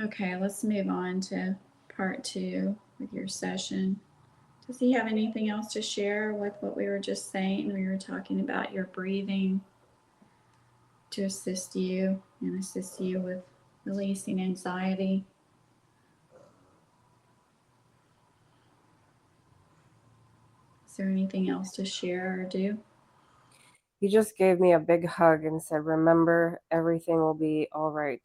Okay, let's move on to part 2 with your session. Does he have anything else to share with what we were just saying? We were talking about your breathing to assist you and assist you with releasing anxiety. Is there anything else to share or do? He just gave me a big hug and said, "Remember, everything will be all right."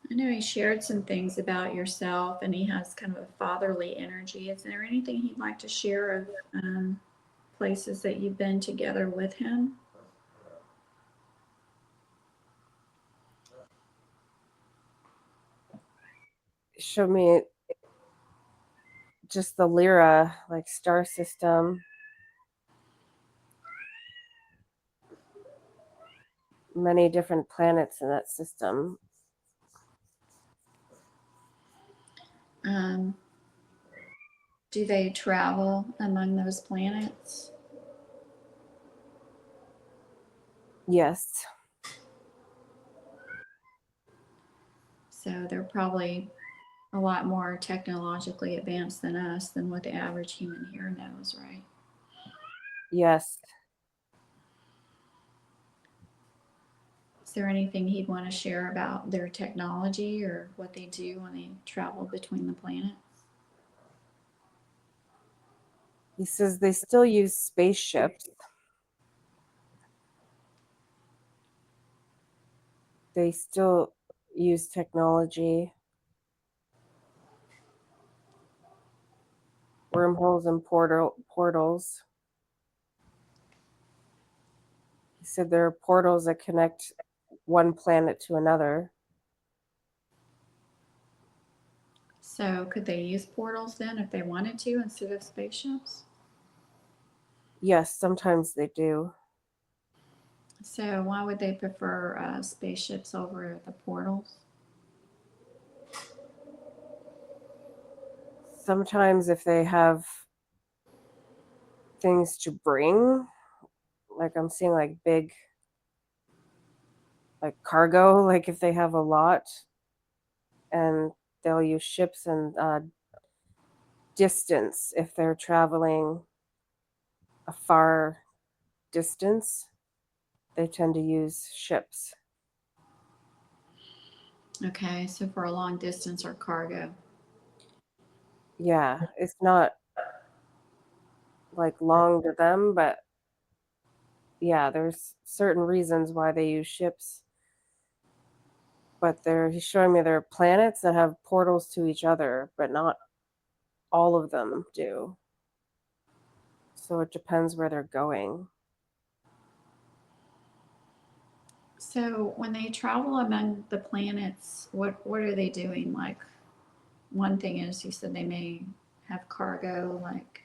I know he shared some things about yourself and he has kind of a fatherly energy. Is there anything he'd like to share of places that you've been together with him? Showed me just the Lyra, like, star system, many different planets in that system. Um, do they travel among those planets? Yes. So they're probably a lot more technologically advanced than us, than what the average human here knows, right? Yes. Is there anything he'd want to share about their technology or what they do when they travel between the planets? He says they still use spaceships. They still use technology, wormholes and portals. He said there are portals that connect one planet to another. So could they use portals then if they wanted to instead of spaceships? Yes, sometimes they do. So why would they prefer spaceships over the portals? Sometimes if they have things to bring, like I'm seeing like big like cargo, like if they have a lot, and they'll use ships and distance if they're traveling a far distance, they tend to use ships. Okay, so for a long distance or cargo. Yeah, it's not like long to them, but yeah, there's certain reasons why they use ships. But he's showing me there are planets that have portals to each other, but not all of them do. So it depends where they're going. So when they travel among the planets, what are they doing? Like one thing is you said they may have cargo, like,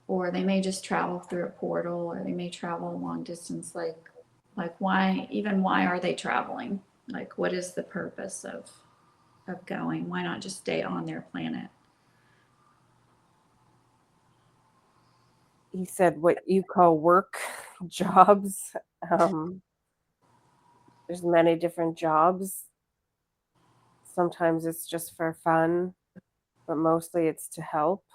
or they may just travel through a portal, or they may travel a long distance. Like why are they traveling? Like what is the purpose of going? Why not just stay on their planet? He said what you call work jobs. Um, there's many different jobs. Sometimes it's just for fun, but mostly it's to help.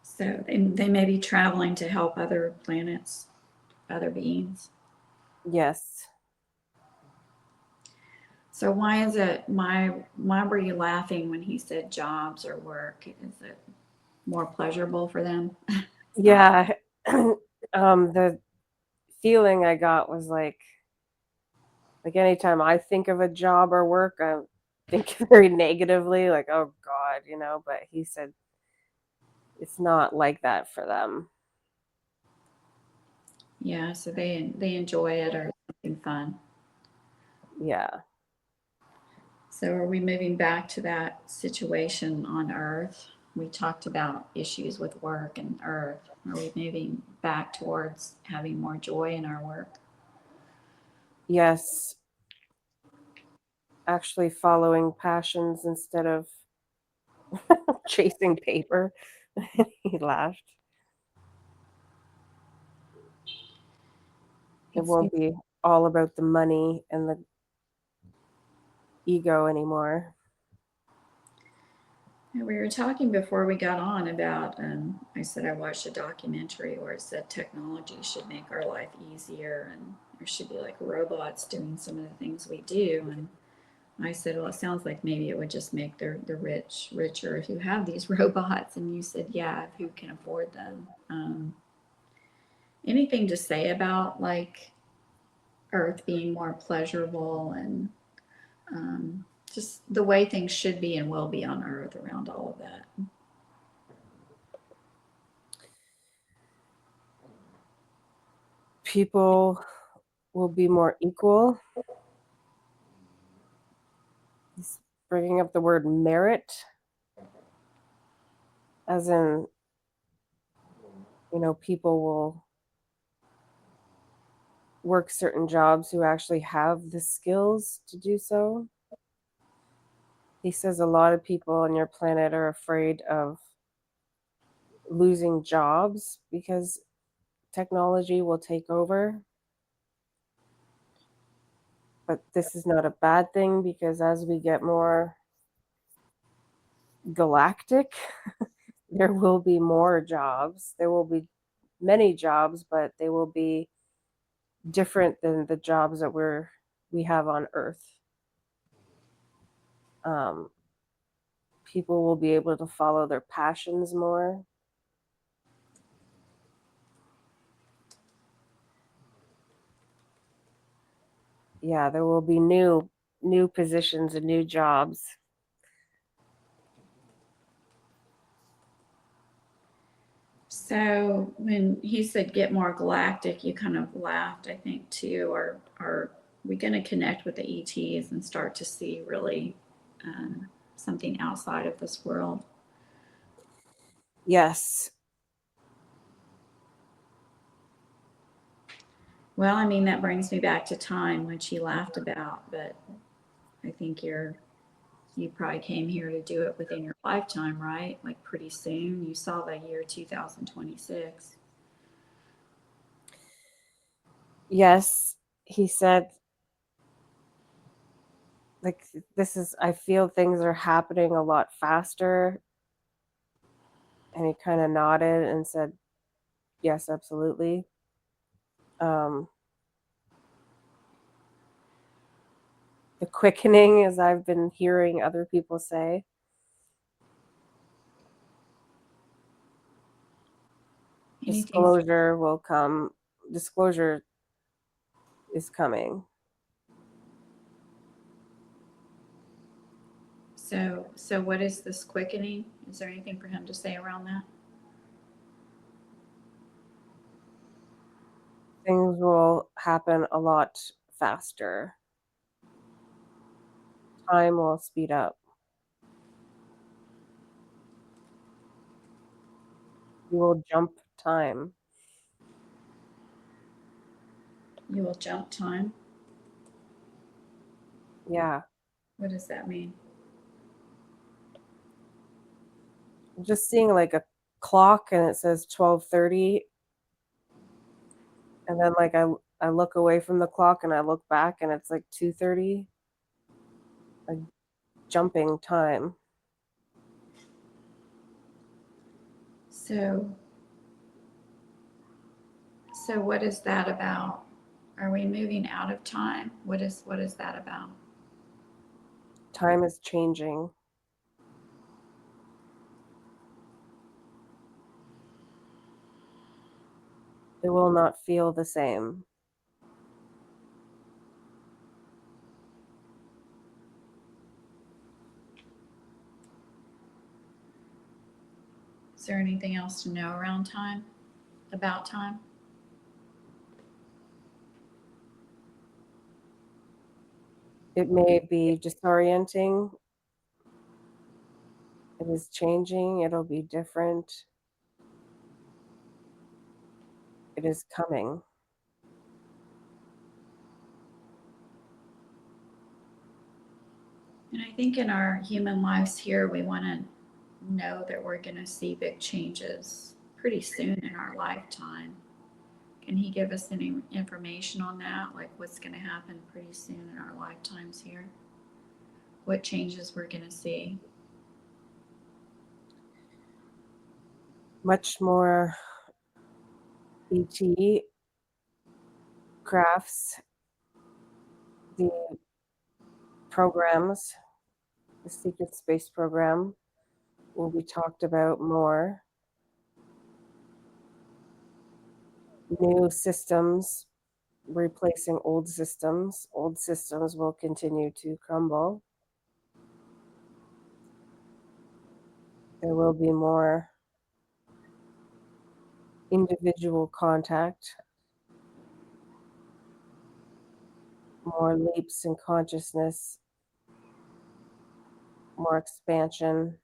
So they may be traveling to help other planets, other beings. Yes. So why is it why were you laughing when he said jobs or work? Is it more pleasurable for them? It's not. Yeah. The feeling I got was like anytime I think of a job or work, I think very negatively, like, oh God, but he said it's not like that for them. Yeah, so they enjoy it or something fun. Yeah. So are we moving back to that situation on Earth? We talked about issues with work and Earth. Are we moving back towards having more joy in our work? Yes. Actually following passions instead of chasing paper. He laughed. It won't be all about the money and the ego anymore. We were talking before we got on about, I said I watched a documentary where it said technology should make our life easier and there should be like robots doing some of the things we do. And I said, well, it sounds like maybe it would just make the rich richer if you have these robots. And you said, yeah, who can afford them? Anything to say about like Earth being more pleasurable and just the way things should be and will be on Earth around all of that? People will be more equal. He's bringing up the word merit, as in, people will work certain jobs who actually have the skills to do so. He says a lot of people on your planet are afraid of losing jobs because technology will take over. But this is not a bad thing because as we get more galactic, there will be more jobs. There will be many jobs, but they will be different than the jobs that we have on Earth. People will be able to follow their passions more. Yeah, there will be new positions and new jobs. So when he said get more galactic, you kind of laughed, I think, too. Are we going to connect with the ETs and start to see really something outside of this world? Yes. Well, I mean, that brings me back to time, which he laughed about, but I think you probably came here to do it within your lifetime, right? Like pretty soon. You saw the year 2026. Yes, he said, like, I feel things are happening a lot faster. And he kind of nodded and said, yes, absolutely. The quickening, as I've been hearing other people say. Disclosure will come. Disclosure is coming. So what is this quickening? Is there anything for him to say around that? Things will happen a lot faster. Time will speed up. You will jump time. You will jump time? Yeah. What does that mean? I'm just seeing like a clock and it says 12:30. And then like I look away from the clock and I look back and it's like 2:30. Like jumping time. So what is that about? Are we moving out of time? What is that about? Time is changing. It will not feel the same. Is there anything else to know around time? About time? It may be disorienting. It is changing. It'll be different. It is coming. And I think in our human lives here, we want to know that we're going to see big changes pretty soon in our lifetime. Can he give us any information on that? Like what's going to happen pretty soon in our lifetimes here? What changes we're going to see? Much more ET crafts, the programs, the secret space program will be talked about more. New systems replacing old systems. Old systems will continue to crumble. There will be more individual contact, more leaps in consciousness, more expansion,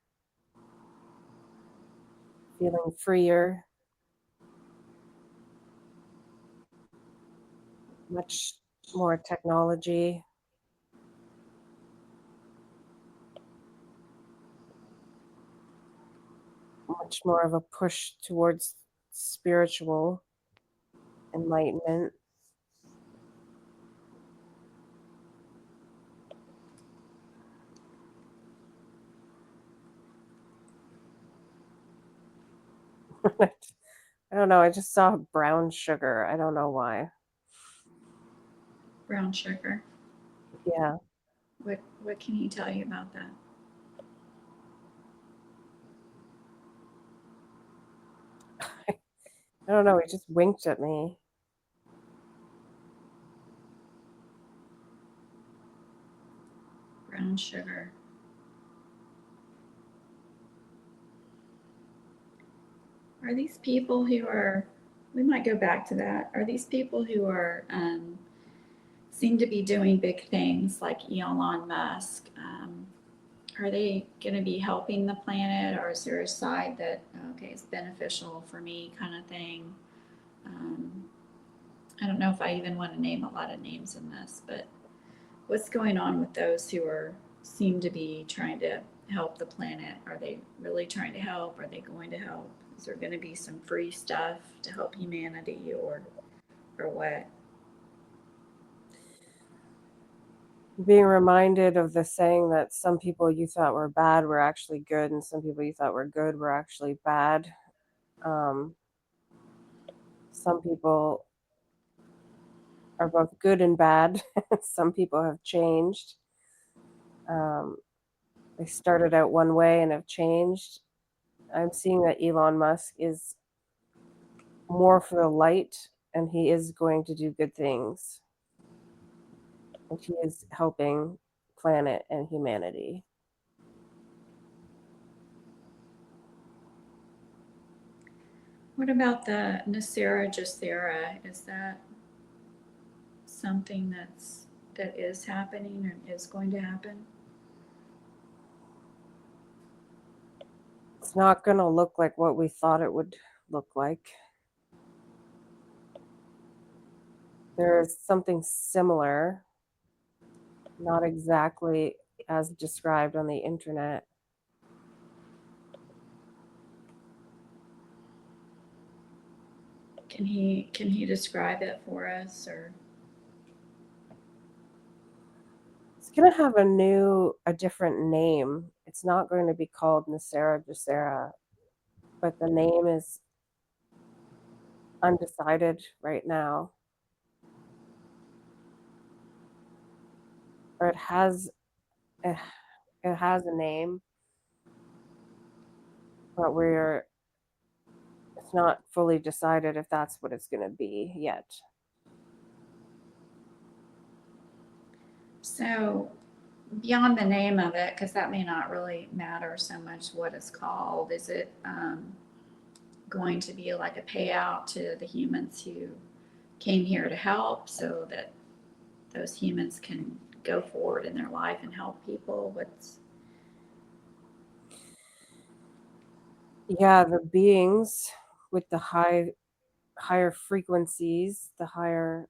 feeling freer, much more technology, much more of a push towards spiritual enlightenment. I don't know. I just saw brown sugar. I don't know why. Brown sugar. Yeah. What can he tell you about that? I don't know. He just winked at me. Brown sugar. Are these people who are, we might go back to that. Are these people who are, seem to be doing big things like Elon Musk? Are they going to be helping the planet, or is there a side that, okay, it's beneficial for me kind of thing? Um, I don't know if I even want to name a lot of names in this, but what's going on with those who are seem to be trying to help the planet? Are they really trying to help? Are they going to help? Is there going to be some free stuff to help humanity, or what? Being reminded of the saying that some people you thought were bad were actually good, and some people you thought were good were actually bad. Some people are both good and bad. Some people have changed. They started out one way and have changed. I'm seeing that Elon Musk is more for the light, and he is going to do good things. And he is helping planet and humanity. What about the Nacera Jacera? Is that something that is happening and is going to happen? It's not going to look like what we thought it would look like. There is something similar, not exactly as described on the internet. Can he describe it for us, or? It's going to have a different name. It's not going to be called Nacera Jacera, but the name is undecided right now. Or it has a name, but it's not fully decided if that's what it's going to be yet. So beyond the name of it, because that may not really matter so much what it's called, is it going to be like a payout to the humans who came here to help, so that those humans can go forward in their life and help people? What's Yeah, the beings with the higher frequencies, the higher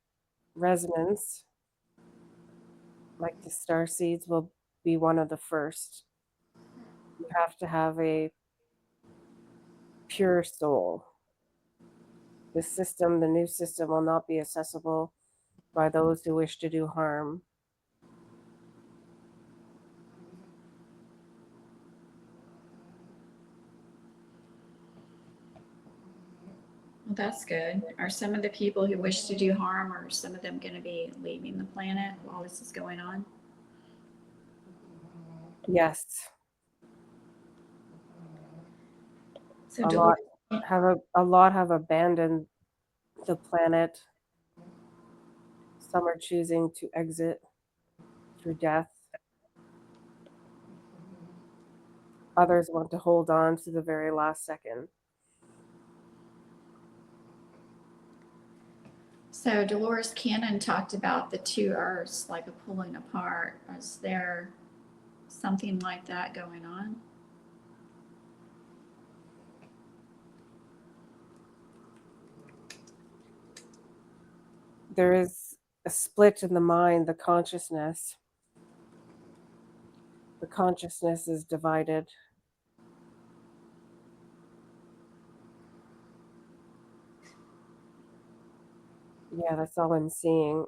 resonance, like the star seeds, will be one of the first. You have to have a pure soul. The system, the new system, will not be accessible by those who wish to do harm. Well, that's good. Are some of the people who wish to do harm, or some of them going to be leaving the planet while this is going on? Yes. So A Dolores, lot have abandoned the planet. Some are choosing to exit through death. Others want to hold on to the very last second. so Dolores Cannon talked about the two Earths like a pulling apart. Is there something like that going on? There is a split in the mind, the consciousness. The consciousness is divided. Yeah, that's all I'm seeing.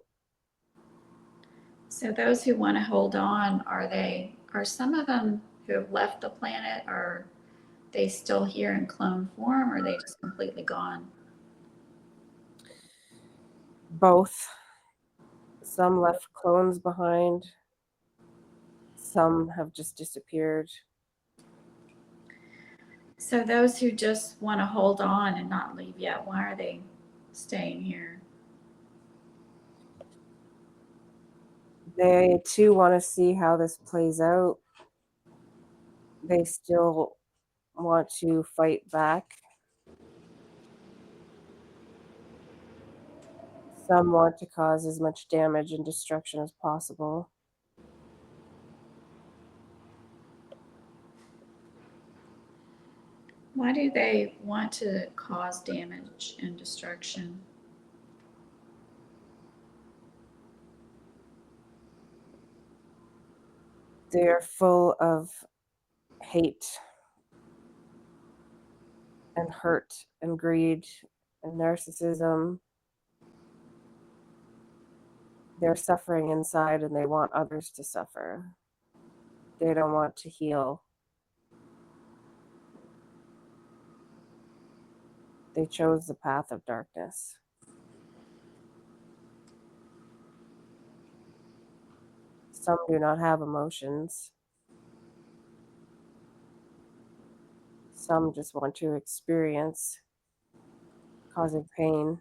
So those who want to hold on, are some of them who have left the planet, are they still here in clone form, or are they just completely gone? Both. Some left clones behind. Some have just disappeared. So those who just want to hold on and not leave yet, why are they staying here? They too want to see how this plays out. They still want to fight back. Some want to cause as much damage and destruction as possible. Why do they want to cause damage and destruction? They are full of hate and hurt and greed and narcissism. They're suffering inside and they want others to suffer. They don't want to heal. They chose the path of darkness. Some do not have emotions. Some just want to experience, causing pain.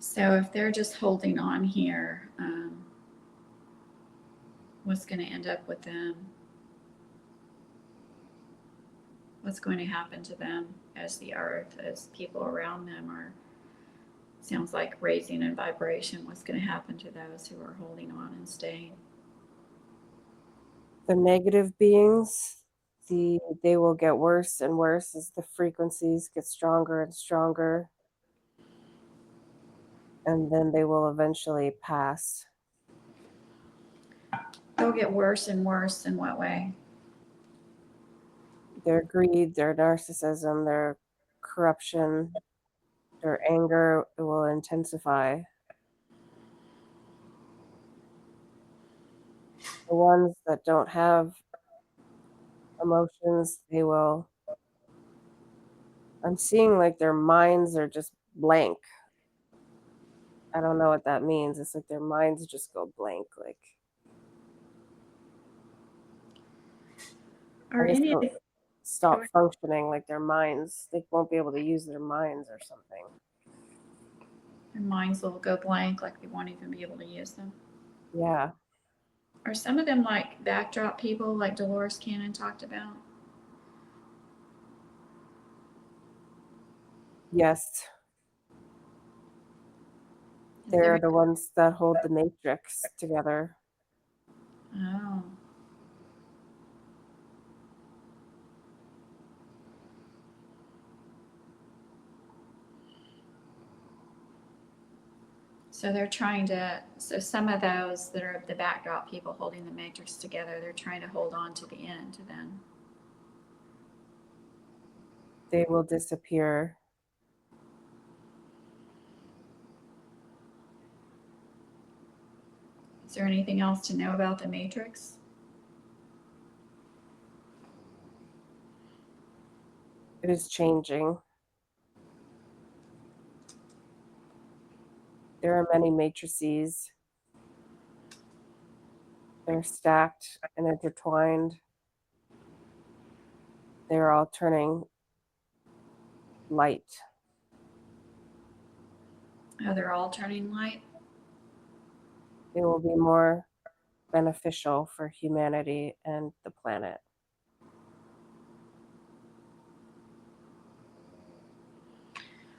So if they're just holding on here, what's going to end up with them? What's going to happen to them as the earth, as people around them are, sounds like, raising in vibration? What's going to happen to those who are holding on and staying? The negative beings, they will get worse and worse as the frequencies get stronger and stronger. And then they will eventually pass. They'll get worse and worse in what way? Their greed, their narcissism, their corruption, their anger will intensify. The ones that don't have emotions, they will. I'm seeing like their minds are just blank. I don't know what that means. It's like their minds just go blank. Like, Are I just any of don't stop functioning, like their minds. They won't be able to use their minds or something. their minds will go blank, like they won't even be able to use them? Yeah. Are some of them like backdrop people, like Dolores Cannon talked about? Yes. Is They're there? the ones that hold the matrix together. Oh. So they're trying to, so some of those that are the backdrop people holding the matrix together, they're trying to hold on to the end then. They will disappear. Is there anything else to know about the matrix? It is changing. There are many matrices. They're stacked and intertwined. They're all turning light. Oh, they're all turning light? It will be more beneficial for humanity and the planet.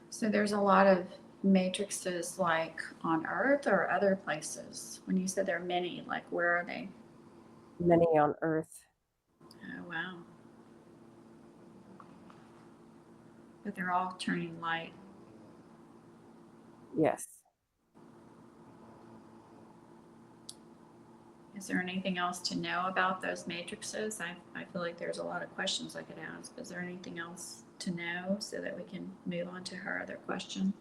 So there's a lot of matrices like on Earth or other places. When you said there are many, like where are they? Many on Earth. Oh, wow. But they're all turning light. Yes. Is there anything else to know about those matrices? I feel like there's a lot of questions I could ask. Is there anything else to know so that we can move on to her other question?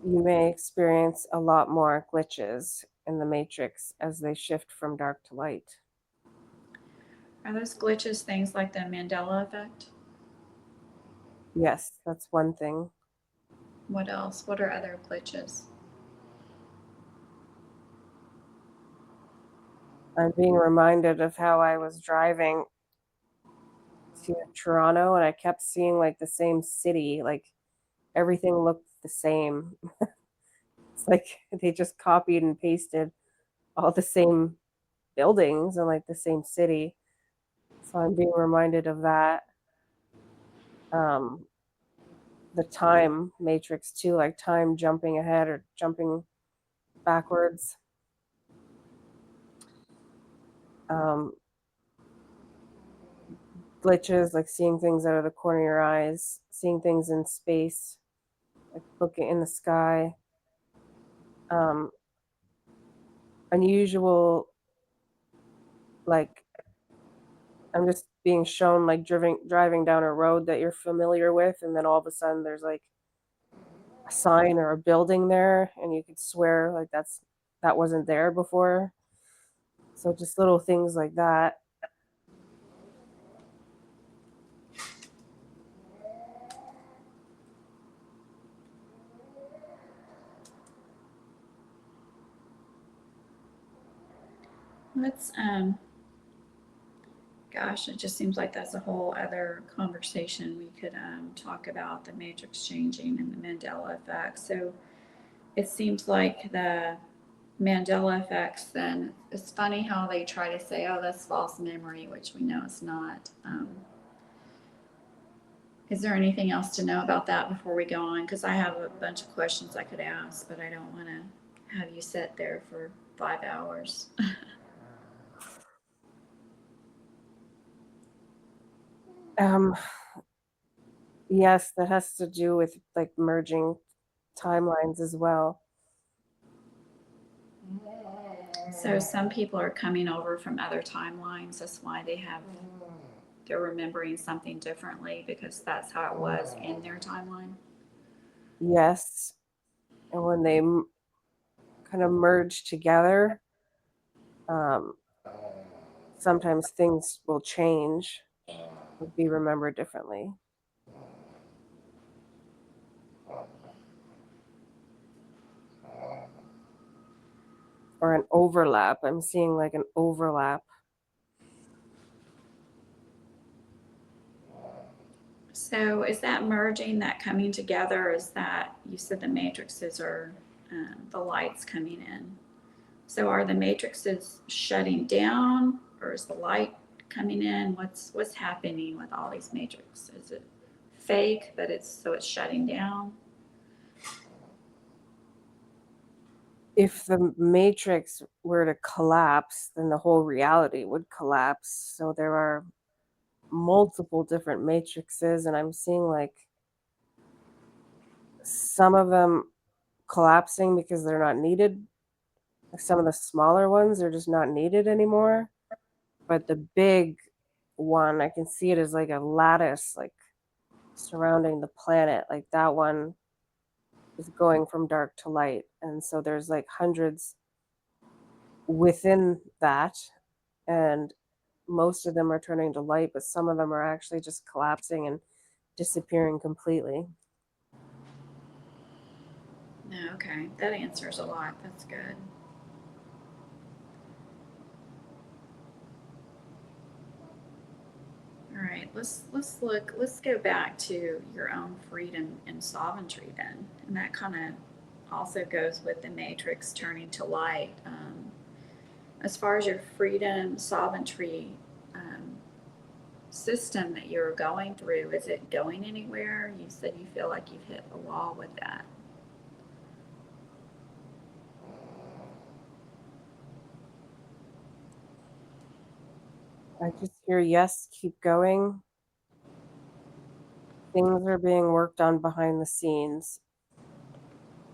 You may experience a lot more glitches in the matrix as they shift from dark to light. Are those glitches things like the Mandela effect? Yes, that's one thing. What else? What are other glitches? I'm being reminded of how I was driving to Toronto and I kept seeing like the same city, like everything looked the same. It's like they just copied and pasted all the same buildings and like the same city. So I'm being reminded of that. Um, the time matrix too, like time jumping ahead or jumping backwards. Um, glitches, like seeing things out of the corner of your eyes, seeing things in space, like looking in the sky. Um, unusual, like I'm just being shown like driving down a road that you're familiar with, and then all of a sudden there's like a sign or a building there, and you could swear like that wasn't there before. So just little things like that. Let's gosh, it just seems like that's a whole other conversation. We could talk about the matrix changing and the Mandela effect. So it seems like the Mandela effects, then it's funny how they try to say, oh, that's false memory, which we know it's not. Is there anything else to know about that before we go on? Because I have a bunch of questions I could ask, but I don't want to have you sit there for 5 hours. Um, yes, that has to do with like merging timelines as well. So some people are coming over from other timelines. That's why they're remembering something differently because that's how it was in their timeline. Yes, and when they kind of merge together, um, sometimes things will change, will be remembered differently. Or an overlap. I'm seeing like an overlap. So is that merging, that coming together? Is that you said the matrices are the lights coming in? So are the matrices shutting down, or is the light coming in? What's happening with all these matrices? Is it fake that it's shutting down? If the matrix were to collapse, then the whole reality would collapse. So there are multiple different matrices, and I'm seeing like some of them collapsing because they're not needed. Some of the smaller ones are just not needed anymore. But the big one, I can see it as like a lattice, like surrounding the planet. Like that one is going from dark to light. And so there's like hundreds within that. And most of them are turning to light, but some of them are actually just collapsing and disappearing completely. No, okay. That answers a lot. That's good. All right, let's go back to your own freedom and sovereignty then. And that kind of also goes with the matrix turning to light. As far as your freedom, sovereignty system that you're going through, is it going anywhere? You said you feel like you've hit a wall with that. I just hear, yes, keep going. Things are being worked on behind the scenes.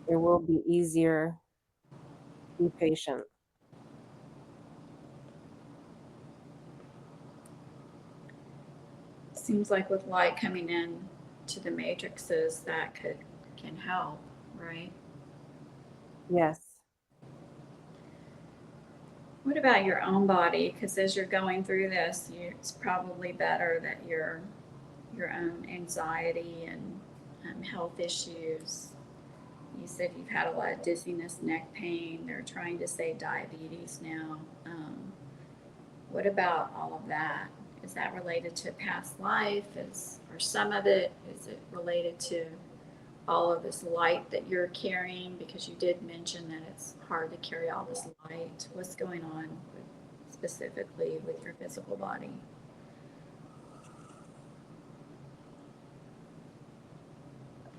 It will be easier. Be patient. Seems like with light coming in to the matrices, that can help, right? Yes. What about your own body? Because as you're going through this, it's probably better that your own anxiety and health issues. You said you've had a lot of dizziness, neck pain. They're trying to say diabetes now. What about all of that? Is that related to past life? Or some of it? Is it related to all of this light that you're carrying? Because you did mention that it's hard to carry all this light. What's going on specifically with your physical body?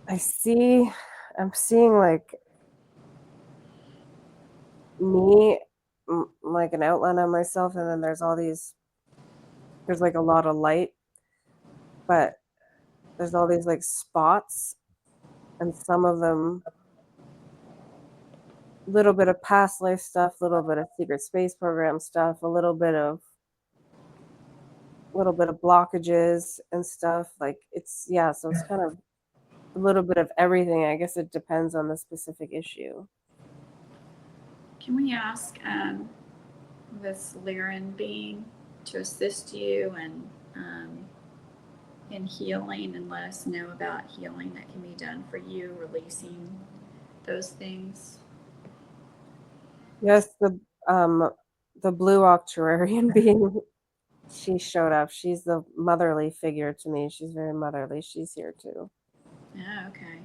I'm seeing like me, like an outline of myself, and then there's like a lot of light, but there's all these like spots, and some of them, a little bit of past life stuff, a little bit of secret space program stuff, a little bit of blockages and stuff. Like so it's kind of a little bit of everything. I guess it depends on the specific issue. Can we ask this Lyran being to assist you in healing and let us know about healing that can be done for you, releasing those things? Yes, the blue Arcturian being, she showed up. She's the motherly figure to me. She's very motherly. She's here too. Oh, okay.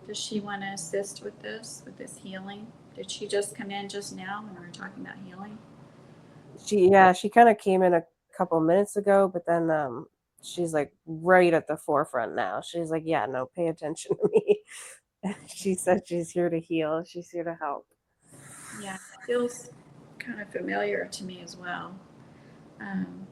Does she want to assist with this healing? Did she just come in just now when we were talking about healing? She kind of came in a couple minutes ago, but then she's like right at the forefront now. She's like, yeah, no, pay attention to me. She said she's here to heal. She's here to help. Yeah, it feels kind of familiar to me as well. Um,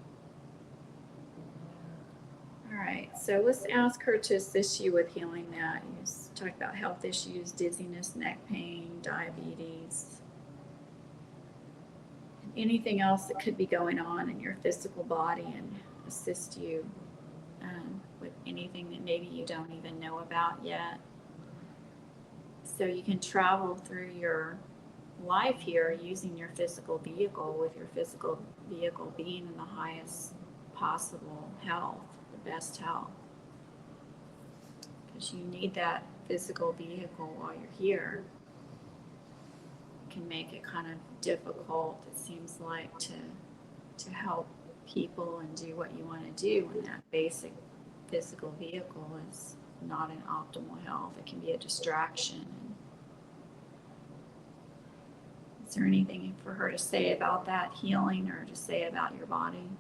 all right, so let's ask her to assist you with healing that. You talked about health issues, dizziness, neck pain, diabetes, anything else that could be going on in your physical body, and assist you with anything that maybe you don't even know about yet. So you can travel through your life here using your physical vehicle, with your physical vehicle being in the highest possible health, the best health. Because you need that physical vehicle while you're here. It can make it kind of difficult, it seems like, to help people and do what you want to do when that basic physical vehicle is not in optimal health. It can be a distraction. Is there anything for her to say about that healing, or to say about your body?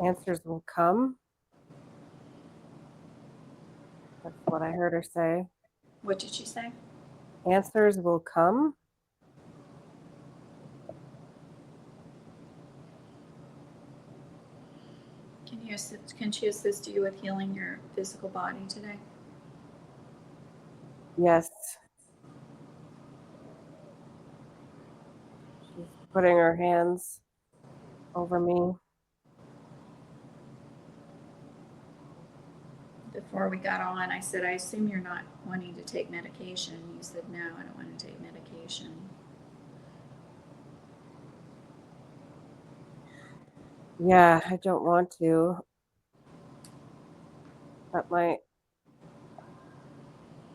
Answers will come. That's what I heard her say. What did she say? Answers will come. Can she assist you with healing your physical body today? Yes. She's putting her hands over me. Before we got on, I said, I assume you're not wanting to take medication. You said, no, I don't want to take medication. Yeah, I don't want to. But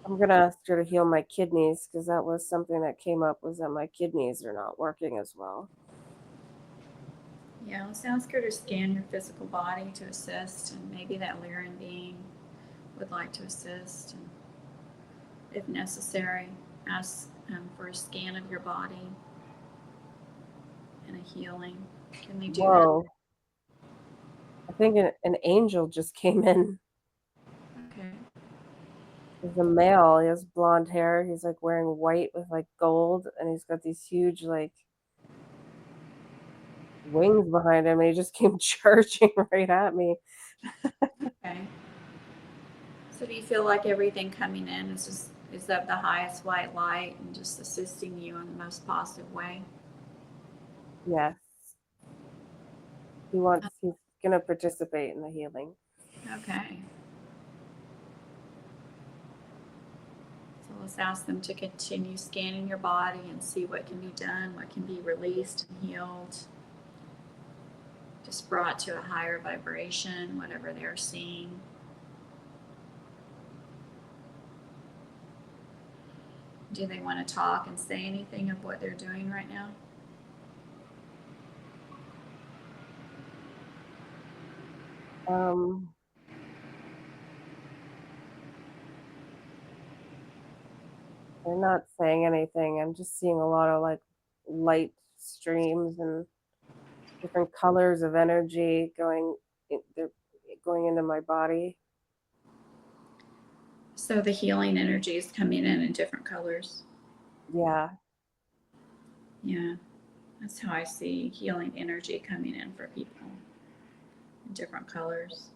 I'm gonna ask her to heal my kidneys because that was something that came up, was that my kidneys are not working as well. Yeah, let's ask her to scan your physical body to assist, and maybe that Lyran being would like to assist. And if necessary, ask for a scan of your body and a healing. Can they do that? Whoa. I think an angel just came in. Okay. He's a male. He has blonde hair. He's like wearing white with like gold, and he's got these huge like wings behind him, and he just came charging right at me. Okay. So do you feel like everything coming in is of the highest white light and just assisting you in the most positive way? Yes. He's gonna participate in the healing. Okay. So let's ask them to continue scanning your body and see what can be done, what can be released and healed, just brought to a higher vibration, whatever they're seeing. Do they want to talk and say anything of what they're doing right now? They're not saying anything. I'm just seeing a lot of like light streams and different colors of energy they're going into my body. So the healing energy is coming in different colors. Yeah. Yeah, that's how I see healing energy coming in for people in different colors.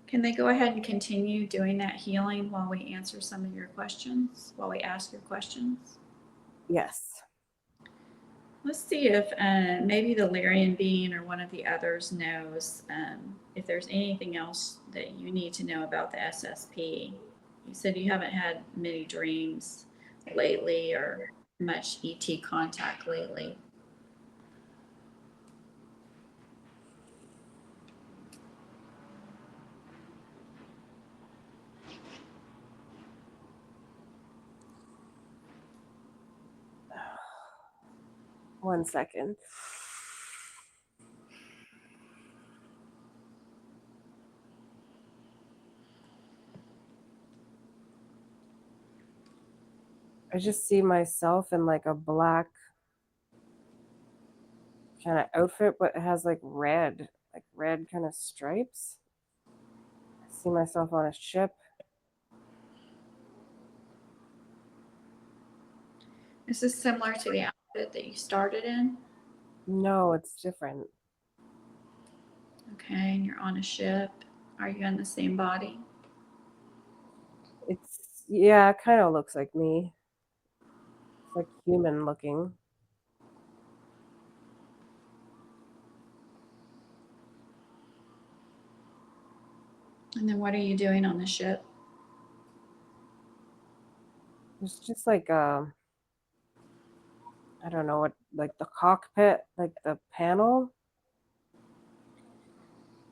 Can they go ahead and continue doing that healing while we answer some of your questions, while we ask your questions? Yes. Let's see if maybe the Lyrian being or one of the others knows if there's anything else that you need to know about the SSP. You said you haven't had many dreams lately or much ET contact lately. One second. I just see myself in like a black kind of outfit, but it has like red kind of stripes. I see myself on a ship. Is this similar to the outfit that you started in? No, it's different. Okay, and you're on a ship. Are you in the same body? Yeah, it kind of looks like me. It's like human looking. And then what are you doing on the ship? It's just like I don't know what, like the cockpit, like the panel,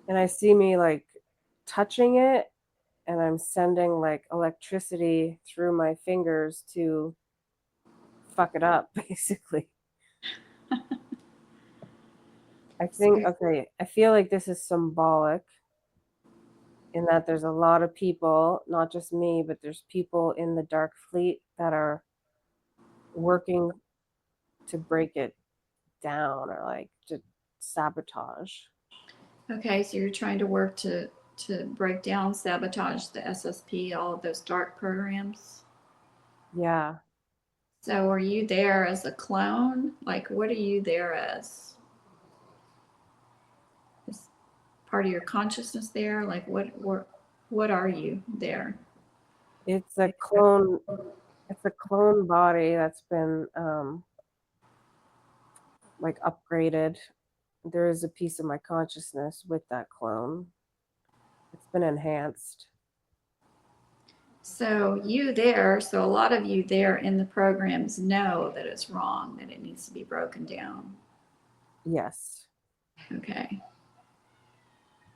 and I see me like touching it, and I'm sending like electricity through my fingers to fuck it up, basically. I feel like this is symbolic in that there's a lot of people, not just me, but there's people in the Dark Fleet that are working to break it down or like to sabotage. Okay, so you're trying to work to to break down, sabotage the SSP, all of those dark programs. Yeah. So are you there as a clone? Like, what are you there as? Is part of your consciousness there? Like, what are you there? It's a clone. It's a clone body that's been like upgraded. There is a piece of my consciousness with that clone. It's been enhanced. So you there, so a lot of you there in the programs know that it's wrong, that it needs to be broken down. Yes. Okay.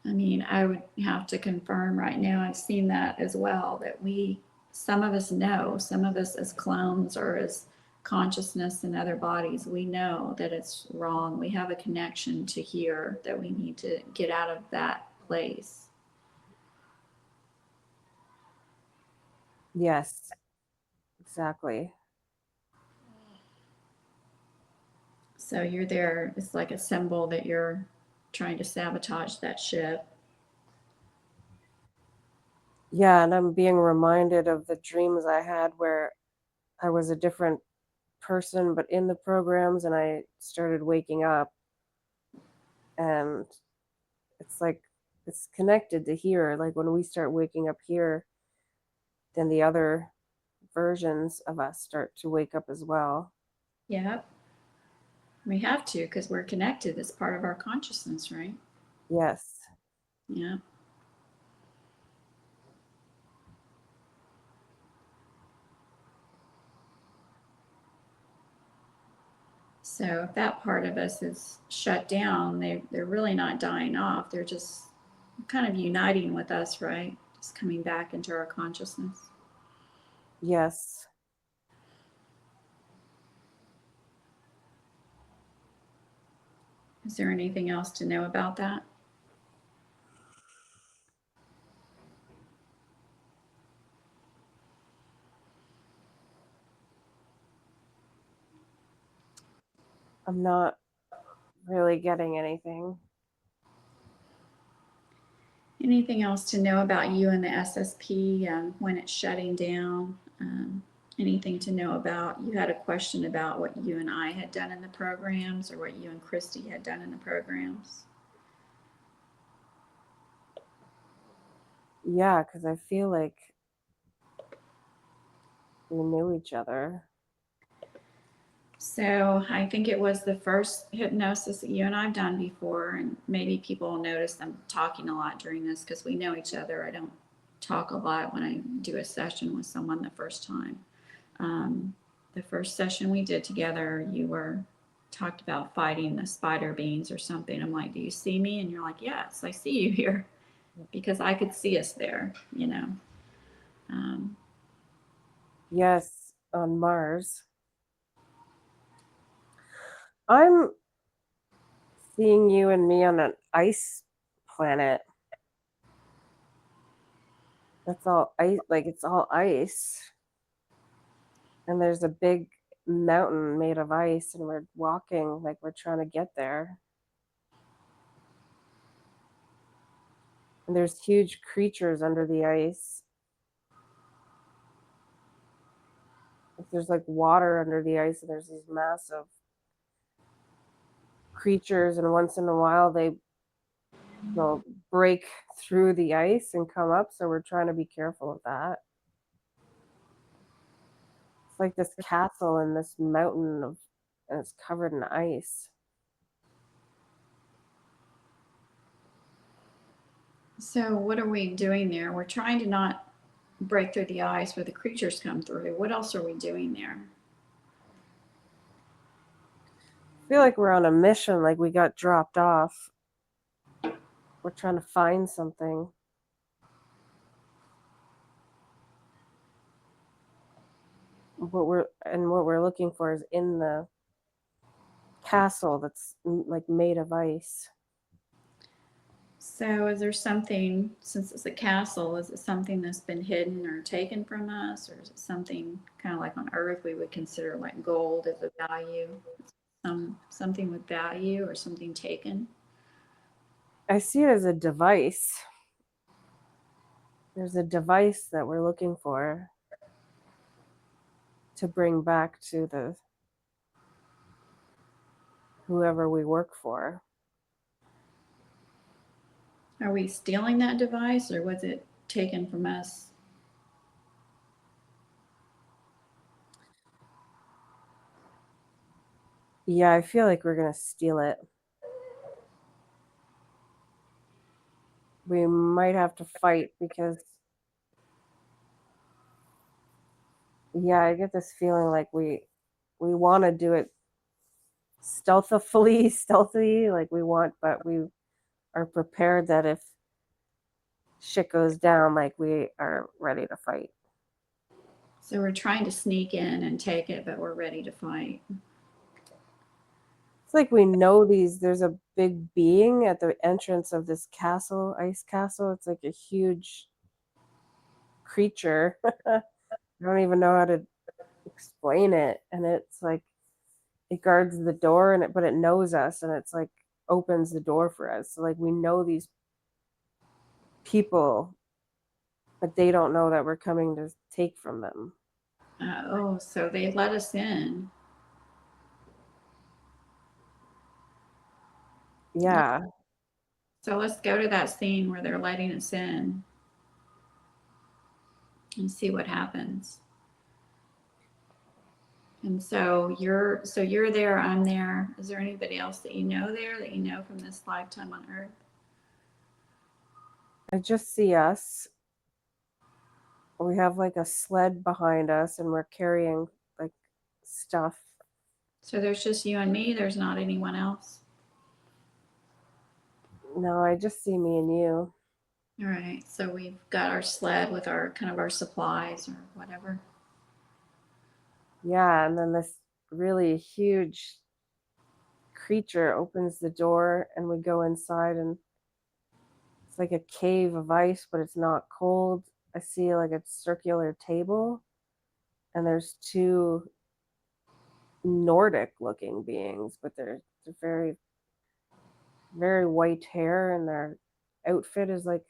I mean, I would have to confirm right now. I've seen that as well, that some of us know, some of us as clones or as consciousness in other bodies, we know that it's wrong. We have a connection to here that we need to get out of that place. Yes. Exactly. So you're there, it's like a symbol that you're trying to sabotage that ship. Yeah, and I'm being reminded of the dreams I had where I was a different person but in the programs, and I started waking up, and it's like it's connected to here. Like when we start waking up here, then the other versions of us start to wake up as well. Yep. We have to because we're connected. It's part of our consciousness, right? Yes. Yeah. So if that part of us is shut down, they're really not dying off. They're just kind of uniting with us, right? Just coming back into our consciousness. Yes. Is there anything else to know about that? I'm not really getting anything. Anything else to know about you and the SSP when it's shutting down? Anything to know about? You had a question about what you and I had done in the programs or what you and Christy had done in the programs. Yeah, because I feel like we knew each other. So I think it was the first hypnosis that you and I've done before, and maybe people will notice I'm talking a lot during this because we know each other. I don't talk a lot when I do a session with someone the first time. The first session we did together, you were talked about fighting the spider beings or something. I'm like, do you see me? And you're like, yes, I see you here, because I could see us there, you know. Yes, on Mars. I'm seeing you and me on an ice planet. That's all ice, like it's all ice. And there's a big mountain made of ice, and we're walking like we're trying to get there. And there's huge creatures under the ice. There's like water under the ice, and there's these massive creatures, and once in a while they'll break through the ice and come up, so we're trying to be careful of that. It's like this castle in this mountain and it's covered in ice. So what are we doing there? We're trying to not break through the ice where the creatures come through. What else are we doing there? I feel like we're on a mission, like we got dropped off. We're trying to find something. What we're looking for is in the castle that's like made of ice. So is there something, since it's a castle, is it something that's been hidden or taken from us, or is it something kind of like on Earth we would consider like gold as a value, something with value or something taken? I see it as a device. There's a device that we're looking for to bring back to the whoever we work for. Are we stealing that device or was it taken from us? Yeah, I feel like we're going to steal it. We might have to fight because, yeah, I get this feeling like we want to do it stealthy, like we want, but we are prepared that if shit goes down, like we are ready to fight. So we're trying to sneak in and take it, but we're ready to fight. It's like we know there's a big being at the entrance of this castle, ice castle. It's like a huge creature. I don't even know how to explain it. And it's like it guards the door but it knows us and it's like opens the door for us. So like we know these people, but they don't know that we're coming to take from them. Oh, so they let us in. Yeah. So let's go to that scene where they're letting us in and see what happens. And so you're there, I'm there. Is there anybody else that you know there that you know from this lifetime on Earth? I just see us. We have like a sled behind us and we're carrying like stuff. So there's just you and me, there's not anyone else. No, I just see me and you. All right. So we've got our sled with our kind of our supplies or whatever. Yeah, and then this really huge creature opens the door and we go inside and it's like a cave of ice, but it's not cold. I see like a circular table and there's two Nordic looking beings, but they're very, very white hair and their outfit is like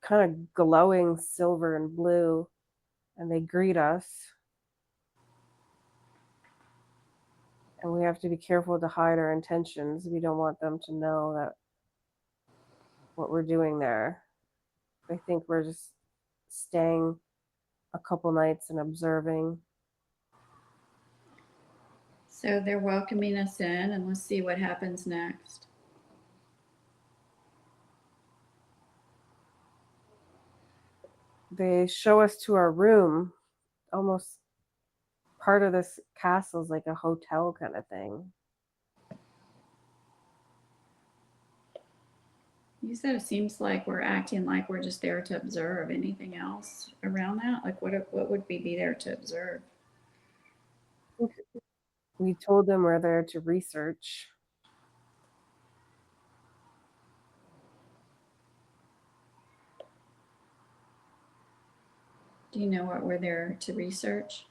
kind of glowing silver and blue, and they greet us. And we have to be careful to hide our intentions. We don't want them to know that what we're doing there. They think we're just staying a couple nights and observing. So they're welcoming us in, and let's see what happens next. They show us to our room. Almost part of this castle is like a hotel kind of thing. You said it seems like we're acting like we're just there to observe. Anything else around that? Like what would we be there to observe? We told them we're there to research. Do you know what we're there to research?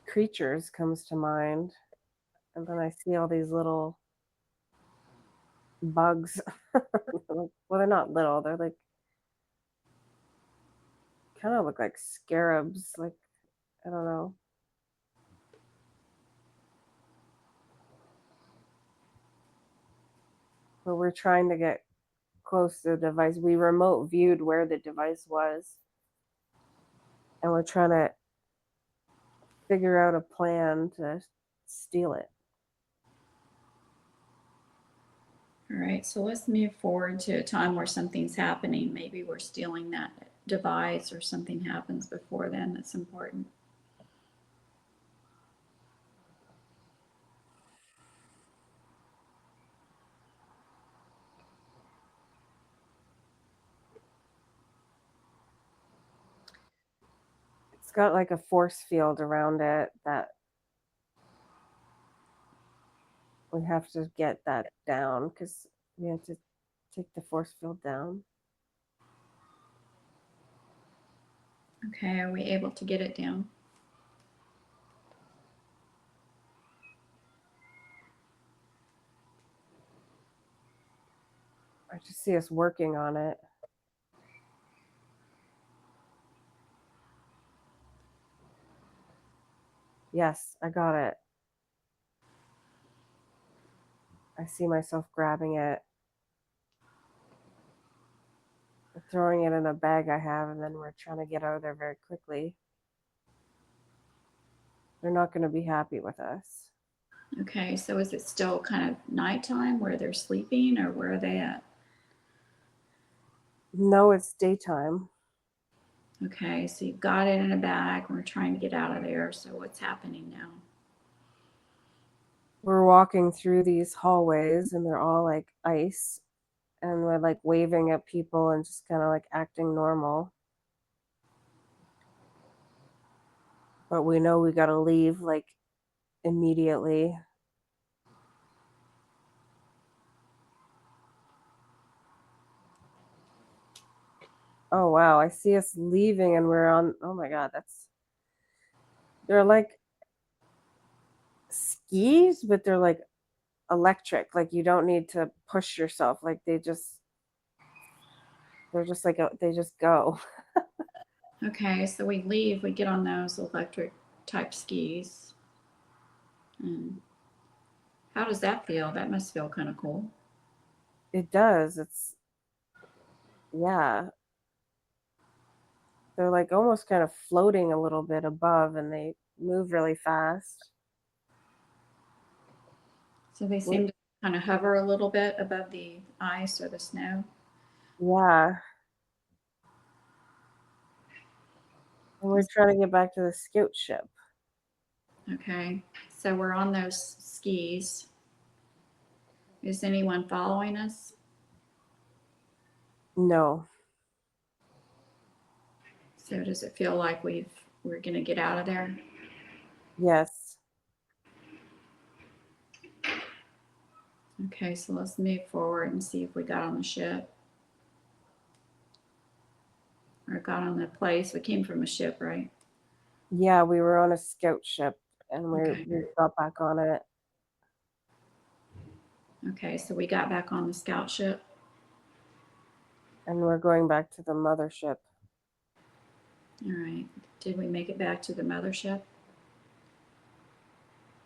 Creatures comes to mind. And then I see all these little bugs. Well, they're not little. They're like kind of look like scarabs. Like, I don't know. But we're trying to get close to the device. We remote viewed where the device was. And we're trying to figure out a plan to steal it. All right, so let's move forward to a time where something's happening. Maybe we're stealing that device or something happens before then that's important. It's got like a force field around it that we have to get that down because we have to take the force field down. Okay, are we able to get it down? I just see us working on it. Yes, I got it. I see myself grabbing it, throwing it in a bag I have, and then we're trying to get out of there very quickly. They're not going to be happy with us. Okay, so is it still kind of nighttime where they're sleeping, or where are they at? No, it's daytime. Okay, so you've got it in a bag. We're trying to get out of there. So what's happening now? We're walking through these hallways, and they're all like ice, and we're like waving at people and just kind of like acting normal. But we know we got to leave like immediately. Oh wow, I see us leaving and we're on, oh my god, they're like skis, but they're like electric. Like you don't need to push yourself. Like they're just like they just go. Okay, so we leave, we get on those electric type skis. And how does that feel? That must feel kind of cool. It does. Yeah. They're like almost kind of floating a little bit above and they move really fast. So they seem to kind of hover a little bit above the ice or the snow. Yeah. And we're trying to get back to the scout ship. Okay, so we're on those skis. Is anyone following us? No. So does it feel like we're gonna get out of there? Yes. Okay, so let's move forward and see if we got on the ship or got on the place. We came from a ship, right? Yeah, we were on a scout ship and Okay. we got back on it. Okay, so we got back on the scout ship. And we're going back to the mothership. All right. Did we make it back to the mothership?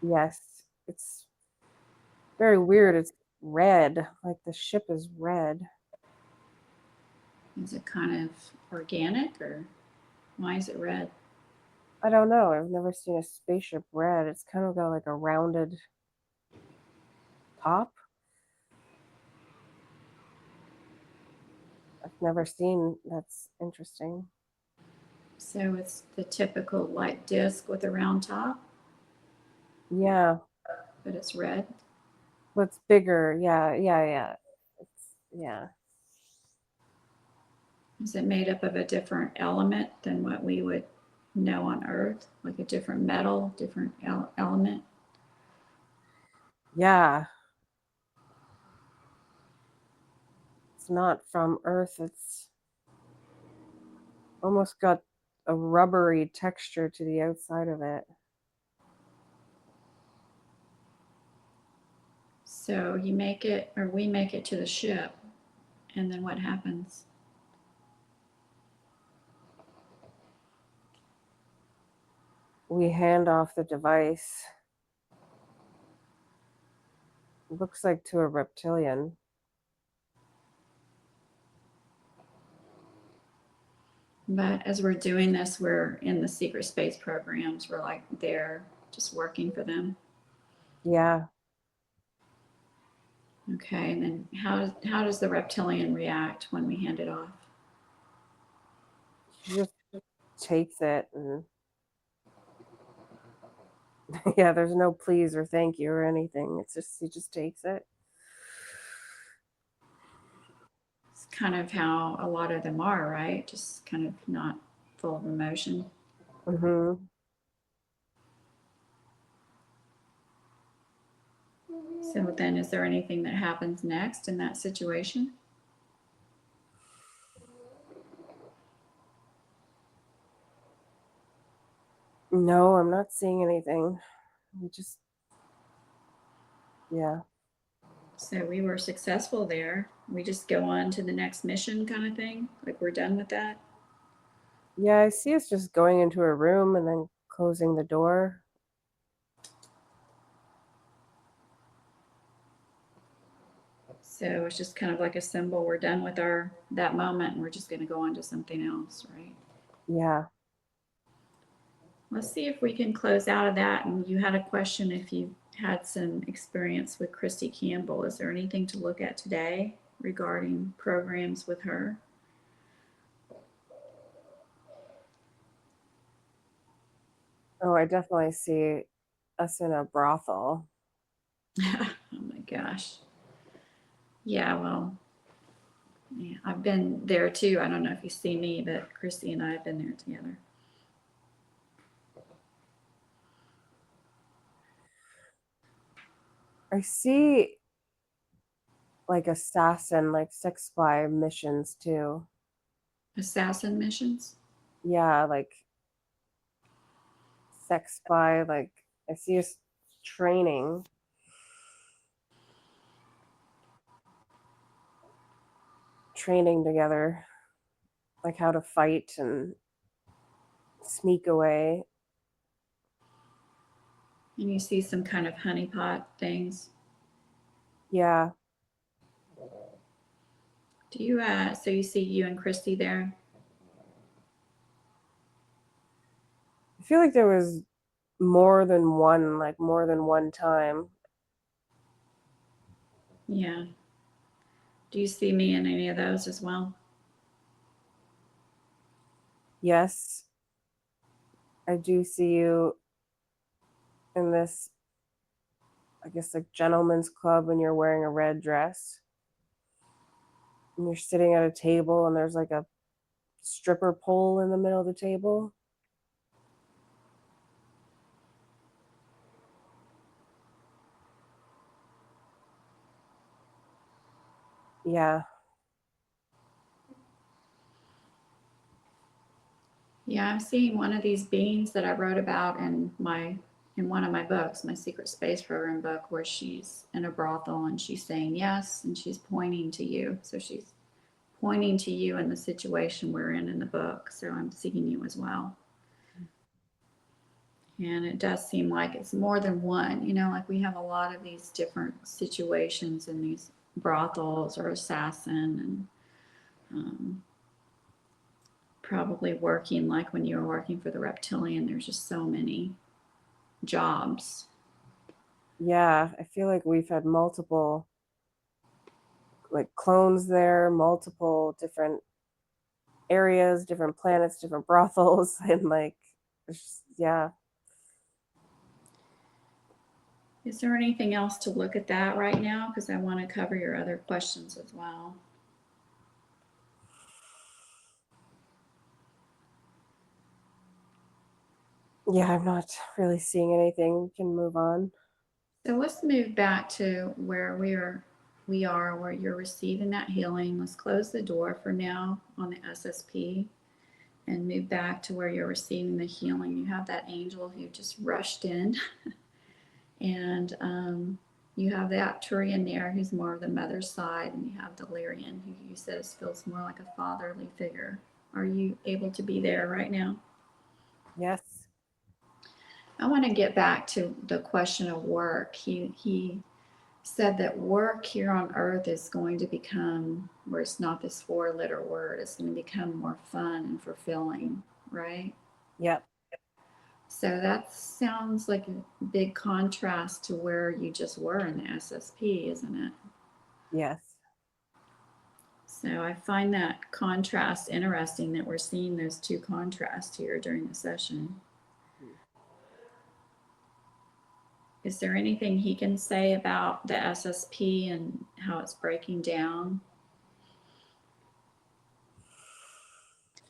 Yes. It's very weird. It's red. Like the ship is red. Is it kind of organic, or why is it red? I don't know. I've never seen a spaceship red. It's kind of got like a rounded top. I've never seen. That's interesting. So it's the typical light disc with a round top, Yeah. but it's red. What's bigger? Yeah, yeah, yeah. Yeah. Is it made up of a different element than what we would know on Earth, like a different metal, different element? Yeah. It's not from Earth. It's almost got a rubbery texture to the outside of it. So you make it, or we make it to the ship, and then what happens? We hand off the device. It looks like to a reptilian. But as we're doing this, we're in the secret space programs. We're like there, just working for them. Yeah. Okay, and then how does the reptilian react when we hand it off? She just takes it and yeah, there's no please or thank you or anything. It's just he just takes it. It's kind of how a lot of them are, right? Just kind of not full of emotion. Mm-hmm. So then, is there anything that happens next in that situation? No, I'm not seeing anything. We just, yeah. So we were successful there. We just go on to the next mission kind of thing? Like we're done with that? Yeah, I see us just going into a room and then closing the door. So it's just kind of like a symbol. We're done with that moment and we're just going to go on to something else, right? Yeah. Let's see if we can close out of that. And you had a question if you had some experience with Christy Campbell. Is there anything to look at today regarding programs with her? Oh, I definitely see us in a brothel. Oh my gosh. Yeah, well, yeah, I've been there too. I don't know if you see me, but Christy and I have been there together. I see like assassin, like sex spy missions too. Assassin missions? Yeah, like sex spy, like I see us training. Training together, like how to fight and sneak away. And you see some kind of honeypot things. Yeah. Do you, so you see you and Christy there? I feel like there was more than one, like more than one time. Yeah. Do you see me in any of those as well? Yes, I do see you in this, I guess, like gentleman's club and you're wearing a red dress. And you're sitting at a table and there's like a stripper pole in the middle of the table. Yeah. Yeah, I'm seeing one of these beings that I wrote about in one of my books, my Secret Space Program book, where she's in a brothel and she's saying yes and she's pointing to you. So she's pointing to you in the situation we're in the book. So I'm seeing you as well. And it does seem like it's more than one. Like we have a lot of these different situations in these brothels or assassin and probably working like when you were working for the reptilian, there's just so many jobs. Yeah. I feel like we've had multiple like clones there, multiple different areas, different planets, different brothels, and like, yeah. Is there anything else to look at that right now? Because I want to cover your other questions as well. Yeah, I'm not really seeing anything. We can move on. So let's move back to where we are where you're receiving that healing. Let's close the door for now on the SSP and move back to where you're receiving the healing. You have that angel who just rushed in, and you have the Arcturian there who's more of the mother's side, and you have the Lyran who you said feels more like a fatherly figure. Are you able to be there right now? Yes. I want to get back to the question of work. He said that work here on earth is going to become, where it's not this 4-letter word, it's going to become more fun and fulfilling, right? Yep. So that sounds like a big contrast to where you just were in the SSP, isn't it? Yes. So I find that contrast interesting that we're seeing those two contrasts here during the session. Is there anything he can say about the SSP and how it's breaking down?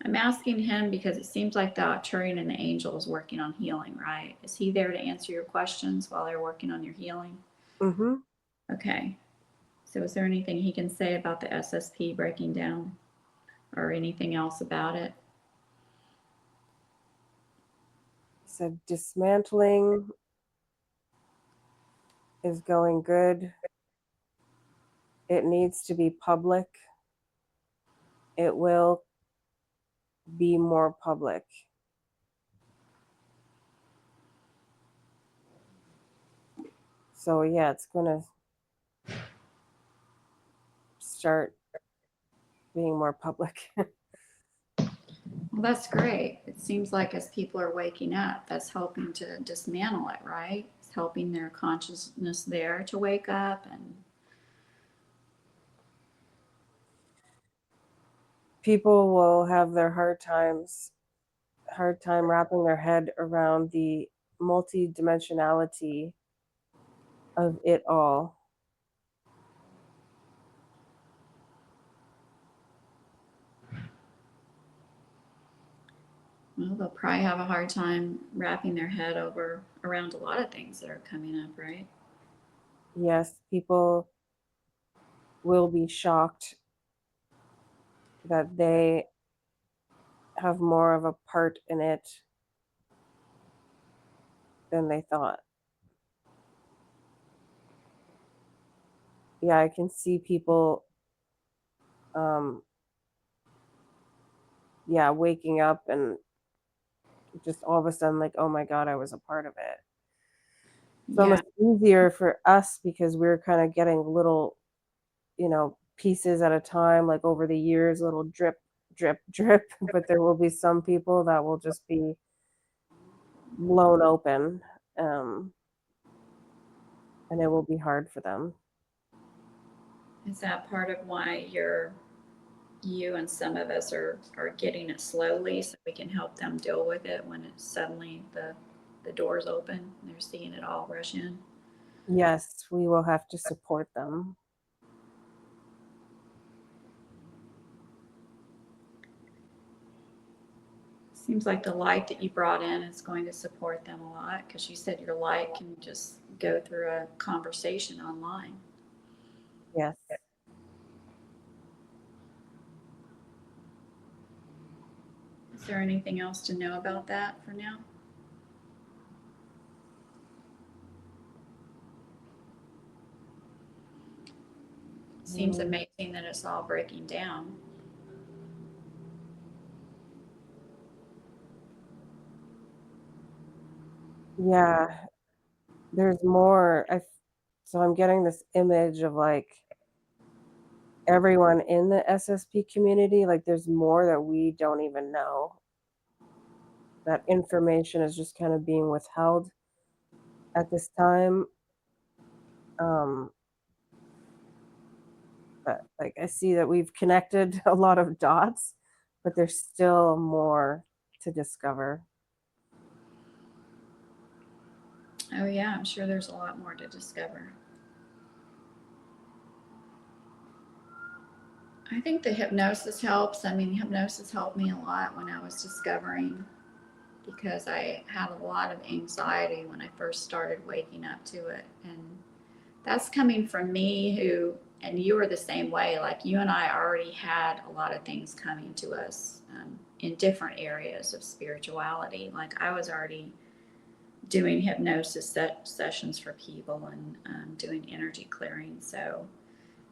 I'm asking him because it seems like the Arcturian and the angel is working on healing, right? Is he there to answer your questions while they're working on your healing? Mm-hmm. Okay. So is there anything he can say about the SSP breaking down or anything else about it? So dismantling is going good. it needs to be public. It will be more public. So yeah, it's gonna start being more public. Well, that's great. It seems like as people are waking up, that's helping to dismantle it, right? It's helping their consciousness there to wake up. And People will have their hard time wrapping their head around the multidimensionality of it all. well, they'll probably have a hard time wrapping their head around a lot of things that are coming up, right? Yes, people will be shocked that they have more of a part in it than they thought. Yeah, I can see people waking up and just all of a sudden like, oh my God, I was a part of it. It's Yeah. almost easier for us because we're kind of getting little, pieces at a time, like over the years, little drip, drip, drip. But there will be some people that will just be blown open, um, and it will be hard for them. Is that part of why you and some of us are getting it slowly so we can help them deal with it when it's suddenly the doors open and they're seeing it all rush in? Yes, we will have to support them. Seems like the light that you brought in is going to support them a lot because you said your light can just go through a conversation online. Yes. Is there anything else to know about that for now? Seems amazing that it's all breaking down. Yeah, there's more. So I'm getting this image of like everyone in the SSP community, like there's more that we don't even know. That information is just kind of being withheld at this time. Um, but like I see that we've connected a lot of dots, but there's still more to discover. Oh, yeah, I'm sure there's a lot more to discover. I think the hypnosis helps. I mean, hypnosis helped me a lot when I was discovering because I had a lot of anxiety when I first started waking up to it. And that's coming from me and you were the same way. Like you and I already had a lot of things coming to us in different areas of spirituality. Like I was already doing hypnosis sessions for people and doing energy clearing. So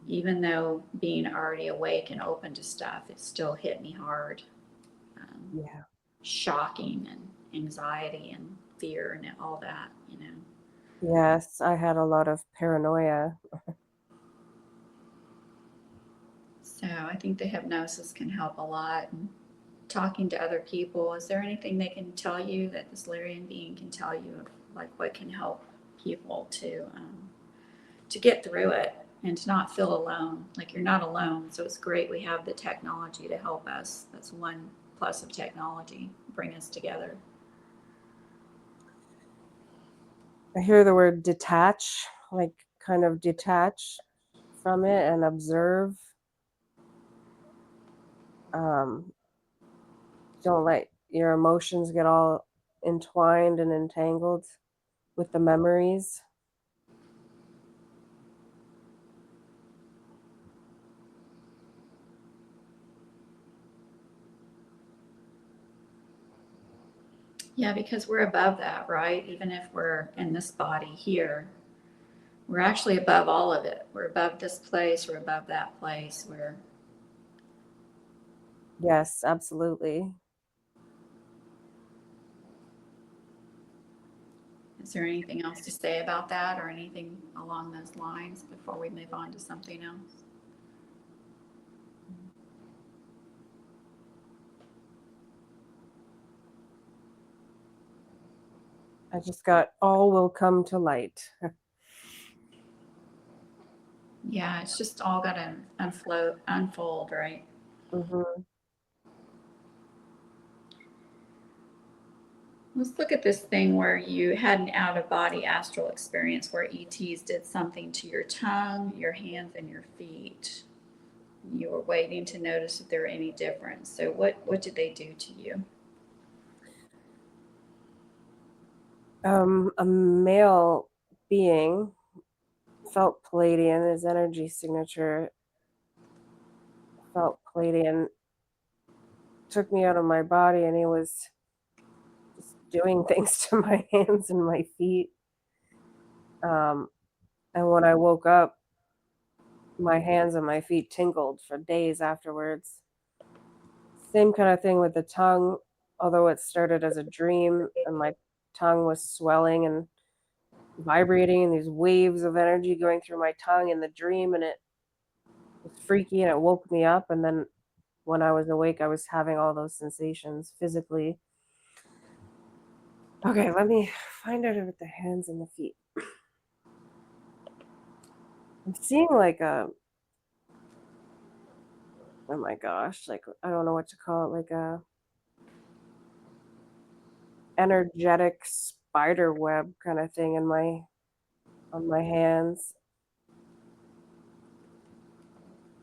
even though being already awake and open to stuff, it still hit me hard. Yeah. Shocking and anxiety and fear and all that. Yes, I had a lot of paranoia. So I think the hypnosis can help a lot. And talking to other people, is there anything they can tell you that this Lyrian being can tell you of like what can help people to get through it and to not feel alone? Like you're not alone. So it's great we have the technology to help us. That's one plus of technology, bring us together. I hear the word detach, like kind of detach from it and observe. Um, don't let your emotions get all entwined and entangled with the memories. Yeah, because we're above that, right? Even if we're in this body here, We're actually above all of it. We're above this place, we're above that place. Yes, absolutely. Is there anything else to say about that or anything along those lines before we move on to something else? I just got all will come to light. Yeah, it's just all got to unfold, right? Mm-hmm. Let's look at this thing where you had an out of body astral experience where ETs did something to your tongue, your hands, and your feet. You were waiting to notice if there were any difference. So, what did they do to you? A male being felt Palladian, his energy signature felt Palladian, took me out of my body, and he was just doing things to my hands and my feet. Um, and when I woke up, my hands and my feet tingled for days afterwards. Same kind of thing with the tongue, although it started as a dream and my tongue was swelling and vibrating and these waves of energy going through my tongue in the dream, and it was freaky and it woke me up. And then when I was awake, I was having all those sensations physically. Okay, let me find out about the hands and the feet. I'm seeing like oh my gosh, like I don't know what to call it, like a energetic spider web kind of thing in my on my hands.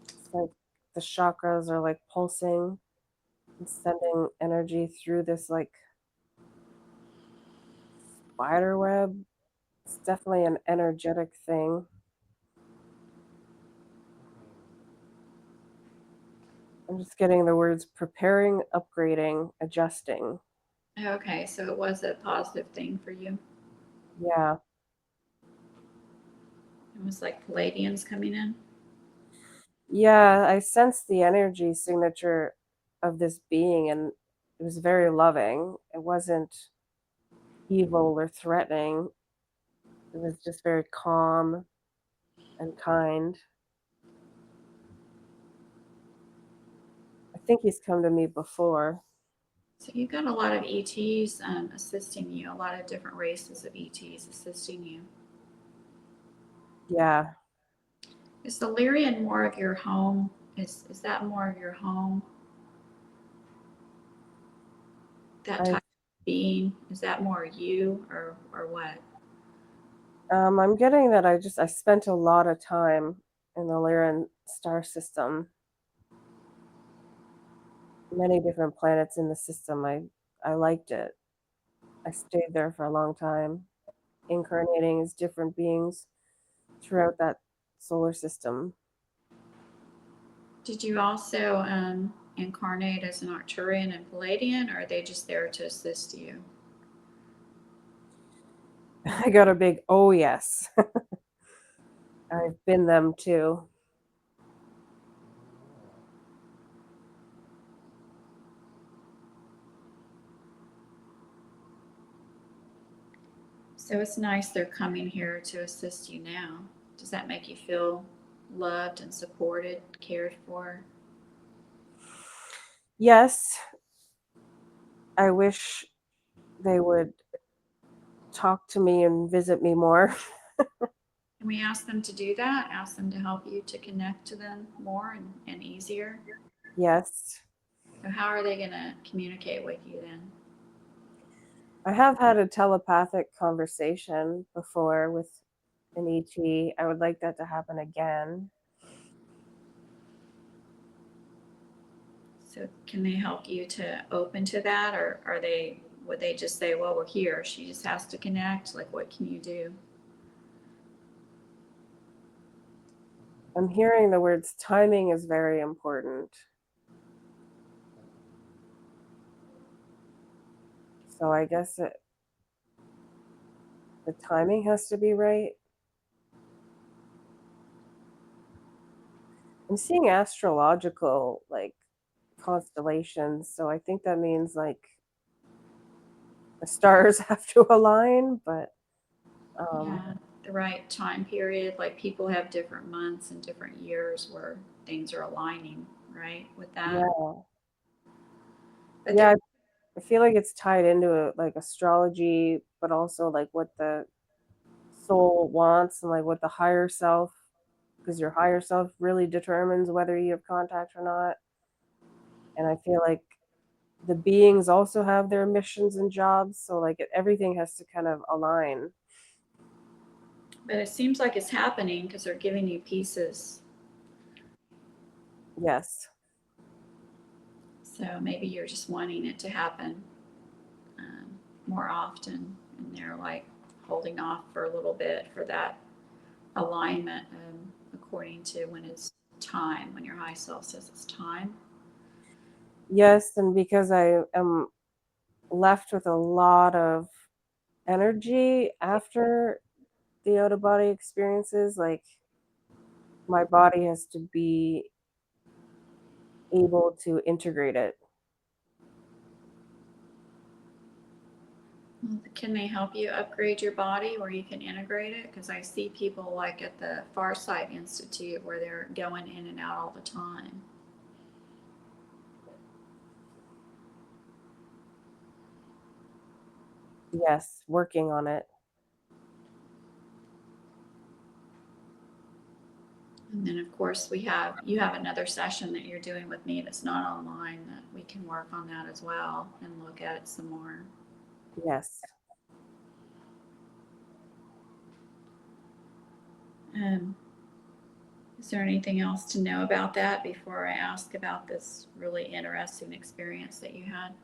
It's like the chakras are like pulsing and sending energy through this like spider web. It's definitely an energetic thing. I'm just getting the words preparing, upgrading, adjusting. Okay, so it was a positive thing for you. Yeah. It was like Palladians coming in. Yeah, I sensed the energy signature of this being, and it was very loving. It wasn't evil or threatening. It was just very calm and kind. I think he's come to me before. So you got a lot of ETs assisting you, a lot of different races of ETs assisting you. Yeah, Is the Lyrian more of your home? Is that more of your home? That I type of being? Is that more you or what? I'm getting that I spent a lot of time in the Lyran star system, many different planets in the system. I liked it. I stayed there for a long time, incarnating as different beings throughout that solar system. Did you also incarnate as an Arcturian and Palladian, or are they just there to assist you? I got a big oh yes. I've been them too. So it's nice they're coming here to assist you now. Does that make you feel loved and supported, cared for? Yes, I wish they would talk to me and visit me more. Can we ask them to do that? Ask them to help you to connect to them more and easier? Yes. So, how are they going to communicate with you then? I have had a telepathic conversation before with an ET. I would like that to happen again. So, can they help you to open to that, or would they just say, "Well, we're here. She just has to connect." Like, what can you do? I'm hearing the words timing is very important. So I guess the timing has to be right. I'm seeing astrological like constellations, so I think that means like the stars have to align, but Yeah, the right time period. Like people have different months and different years where things are aligning, right? With that. yeah. But Yeah, there, I feel like it's tied into like astrology, but also like what the soul wants and like what the higher self, because your higher self really determines whether you have contact or not. And I feel like the beings also have their missions and jobs, so like everything has to kind of align. but it seems like it's happening because they're giving you pieces. Yes. So maybe you're just wanting it to happen more often, and they're like holding off for a little bit for that alignment, according to when it's time, when your high self says it's time. Yes, and because I am left with a lot of energy after the out of body experiences, like my body has to be able to integrate it. Can they help you upgrade your body where you can integrate it? Because I see people like at the Farsight Institute where they're going in and out all the time. Yes, working on it. And then of course you have another session that you're doing with me that's not online that we can work on that as well and look at it some more. Yes. Um, is there anything else to know about that before I ask about this really interesting experience that you had?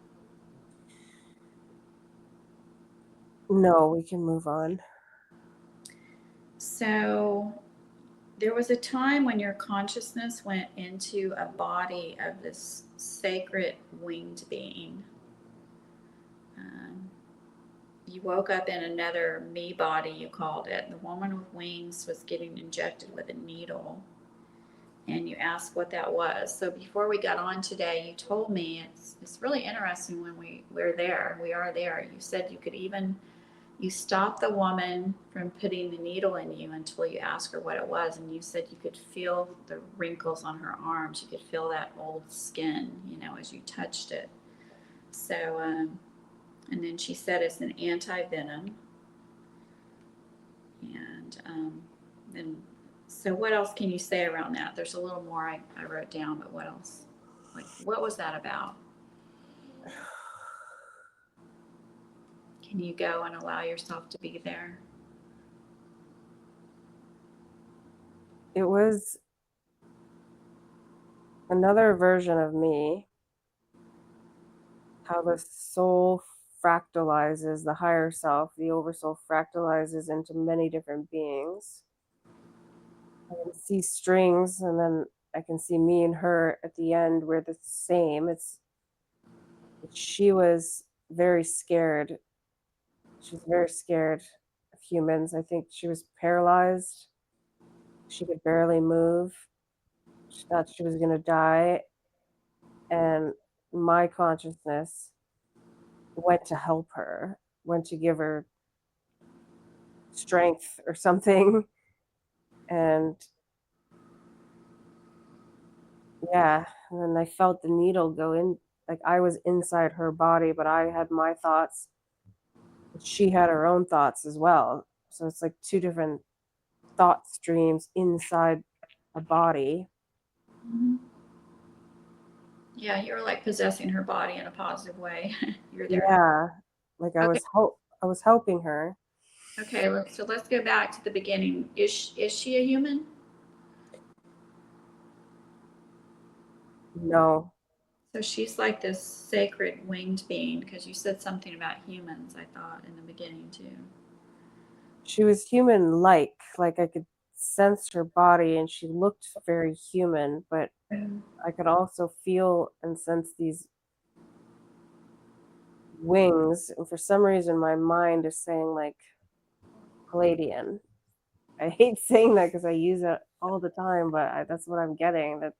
No, we can move on. So there was a time when your consciousness went into a body of this sacred winged being. Um, you woke up in another me body, you called it. The woman with wings was getting injected with a needle, and you asked what that was. So before we got on today, you told me it's really interesting when we're there. We are there. You said you could even you stopped the woman from putting the needle in you until you asked her what it was, and you said you could feel the wrinkles on her arms. You could feel that old skin, as you touched it. So, and then she said it's an anti-venom, and then so what else can you say around that? There's a little more I wrote down, but what else? Like, what was that about? Can you go and allow yourself to be there? It was another version of me, how the soul fractalizes, the higher self, the oversoul fractalizes into many different beings. I can see strings, and then I can see me and her at the end. We're the same. She was very scared. She was very scared of humans. I think she was paralyzed. She could barely move. She thought she was going to die. And my consciousness went to help her, went to give her strength or something. And yeah, and then I felt the needle go in. Like I was inside her body, but I had my thoughts. She had her own thoughts as well. So it's like two different thought streams inside a body. Mm-hmm. Yeah, you were like possessing her body in a positive way. You're there. Yeah, like Okay. I was helping her. Okay. So let's go back to the beginning. Is she a human? No, So she's like this sacred winged being because you said something about humans, I thought, in the beginning, too. she was human like I could sense her body and she looked very human, but Mm-hmm. I could also feel and sense these wings. And for some reason, my mind is saying like Palladian. I hate saying that because I use it all the time, but that's what I'm getting. That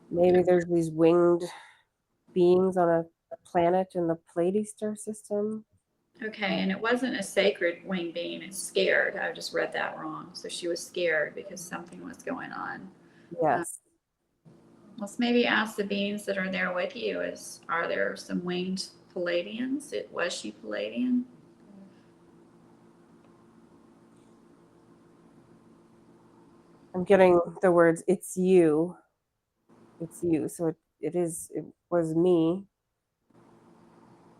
maybe there's these winged beings on a planet in the Pleiades star system. Okay, and it wasn't a sacred wing being. It's scared. I just read that wrong. So she was scared because something was going on. Yes. Let's maybe ask the beings that are there with you: are there some winged Palladians? Was she Palladian? I'm getting the words it's you. It's you. So it was me.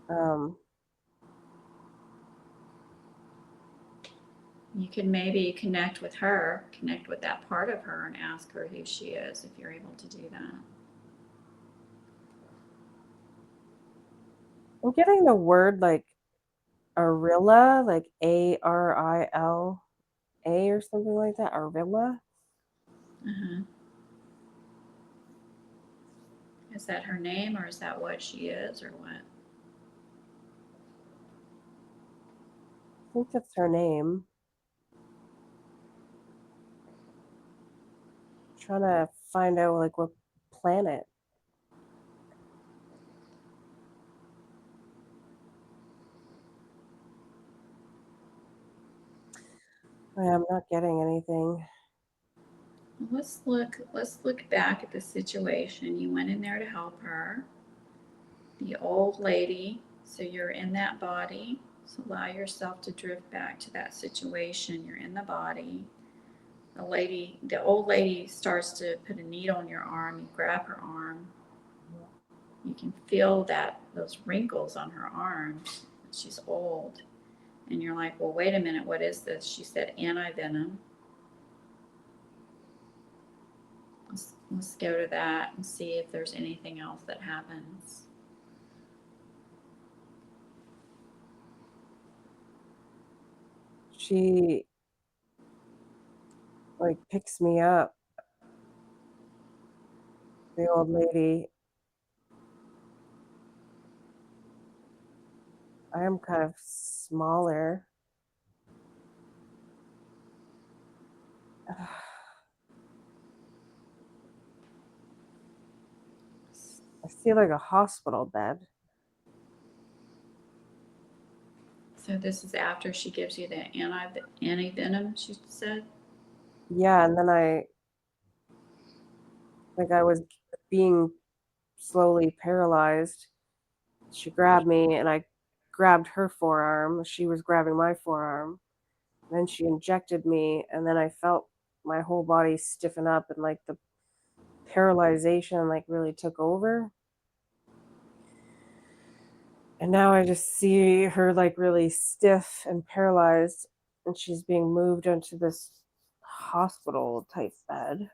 Um You could maybe connect with her, connect with that part of her, and ask her who she is if you're able to do that. I'm getting the word like Arilla, like Arila or something like that. Arilla. Uh-huh. Is that her name, or is that what she is, or what? I think that's her name. Trying to find out like what planet. I'm not getting anything. Let's look back at the situation. You went in there to help her, the old lady. So you're in that body. So allow yourself to drift back to that situation. You're in the body. The old lady starts to put a needle in your arm. You grab her arm. You can feel those wrinkles on her arms. She's old. And you're like, well, wait a minute, what is this? She said anti-venom. Let's go to that and see if there's anything else that happens. She like picks me up, the old lady. I am kind of smaller. I see like a hospital bed. So this is after she gives you the anti-venom, she said? Yeah, and then I was being slowly paralyzed. She grabbed me and I grabbed her forearm. She was grabbing my forearm. Then she injected me and then I felt my whole body stiffen up and like the paralyzation like really took over. And now I just see her like really stiff and paralyzed and she's being moved into this hospital type bed.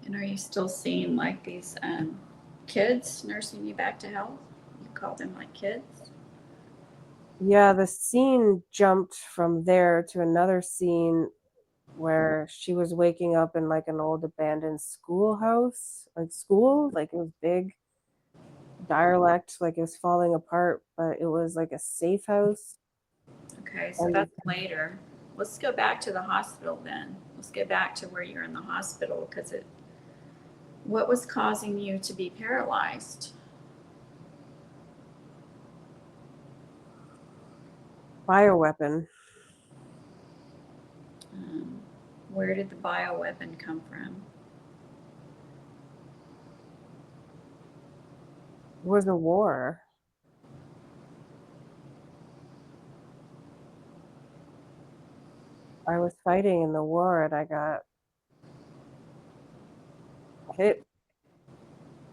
And are you still seeing like these kids nursing you back to health? You call them like kids? Yeah, the scene jumped from there to another scene where she was waking up in like an old abandoned schoolhouse, like school, like it was big, derelict, like it was falling apart, but it was like a safe house. Okay, so And that's later. Let's go back to the hospital then. Let's go back to where you're in the hospital because what was causing you to be paralyzed? bioweapon. Um, where did the bioweapon come from? It was a war. I was fighting in the war and I got hit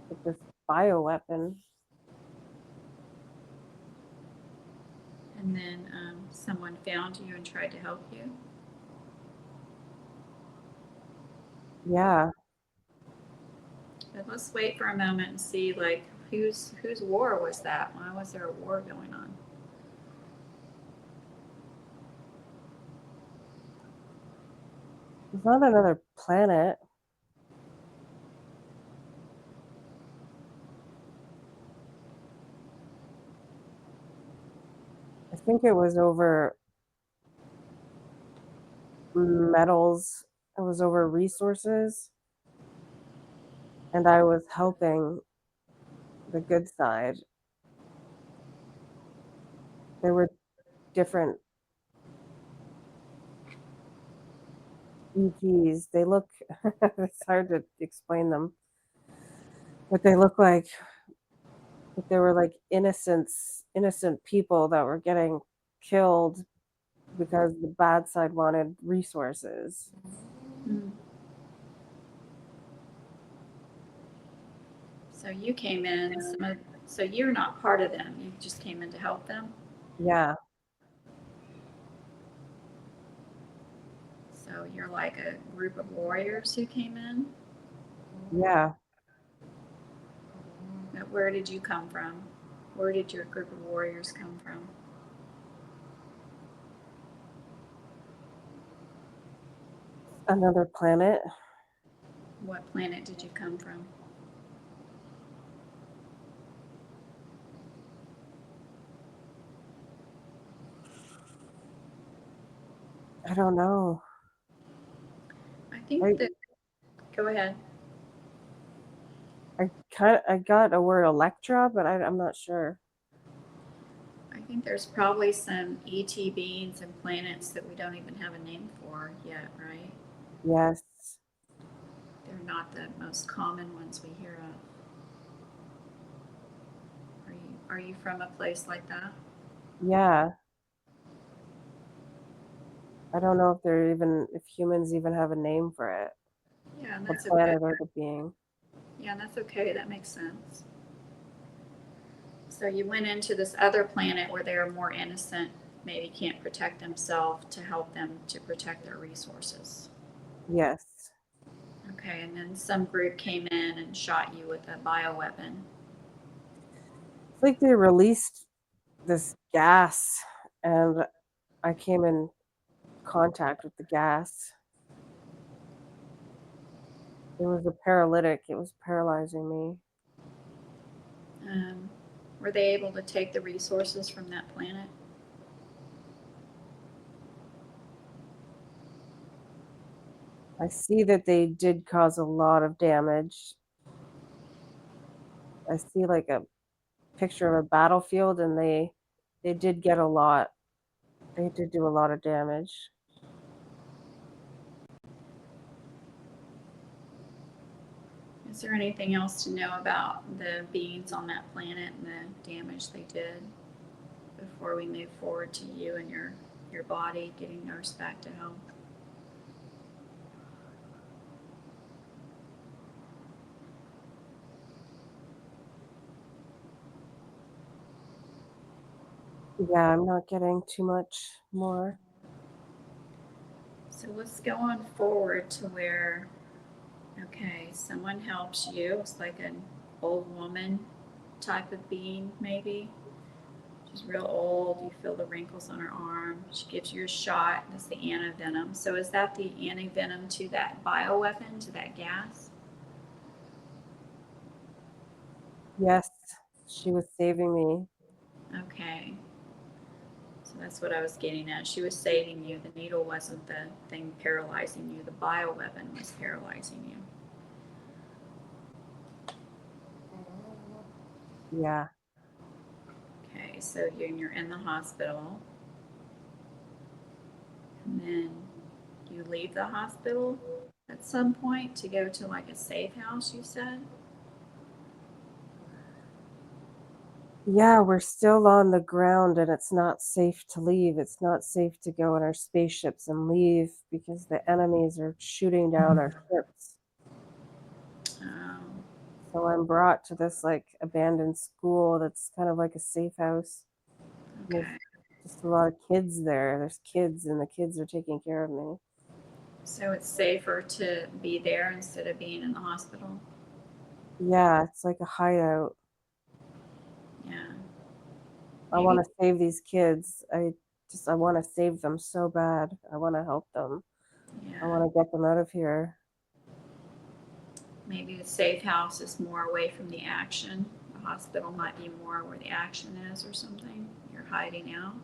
with this bioweapon. And then someone found you and tried to help you? Yeah. But let's wait for a moment and see like whose war was that? Why was there a war going on? It's not another planet. I think it was over metals. It was over resources, and I was helping the good side. There were different ETs. They look, it's hard to explain them, but they look like, but they were like innocent people that were getting killed because the bad side wanted resources. Mm. So you came in, so you're not part of them. You just came in to help them. Yeah, So you're like a group of warriors who came in. yeah. But where did you come from? Where did your group of warriors come from? Another planet. What planet did you come from? I don't know. I think I that, go ahead. I got a word Electra, but I'm not sure. I think there's probably some ET beings and planets that we don't even have a name for yet, right? Yes. They're not the most common ones we hear of. Are you from a place like that? Yeah. I don't know if they're even if humans even have a name for it. Yeah, and The that's okay. planet or the being. Yeah, and that's okay. That makes sense. So you went into this other planet where they are more innocent, maybe can't protect themselves to help them to protect their resources. Yes. Okay, and then some group came in and shot you with a bioweapon. It's like they released this gas and I came in contact with the gas. It was a paralytic. It was paralyzing me. Um, were they able to take the resources from that planet? I see that they did cause a lot of damage. I see like a picture of a battlefield and they did get a lot. They did do a lot of damage. Is there anything else to know about the beings on that planet and the damage they did before we move forward to you and your body getting nursed back to health? Yeah, I'm not getting too much more. So let's go on forward to where, okay, someone helps you. It's like an old woman type of being, maybe. She's real old. You feel the wrinkles on her arm. She gives you a shot. That's the antivenom. So is that the antivenom to that bioweapon, to that gas? Yes, she was saving me. Okay. So that's what I was getting at. She was saving you. The needle wasn't the thing paralyzing you. The bioweapon was paralyzing you. Yeah. Okay, so you're in the hospital, and then you leave the hospital at some point to go to like a safe house, you said? Yeah, we're still on the ground and it's not safe to leave. It's not safe to go in our spaceships and leave because the enemies are shooting down our ships. Um, So I'm brought to this like abandoned school that's kind of like a safe house. There's okay. just a lot of kids there. There's kids and the kids are taking care of me. So it's safer to be there instead of being in the hospital? Yeah, it's like a hideout. Yeah. I Maybe, want to save these kids. I want to save them so bad. I want to help them. I yeah. want to get them out of here. Maybe the safe house is more away from the action. The hospital might be more where the action is or something. You're hiding out.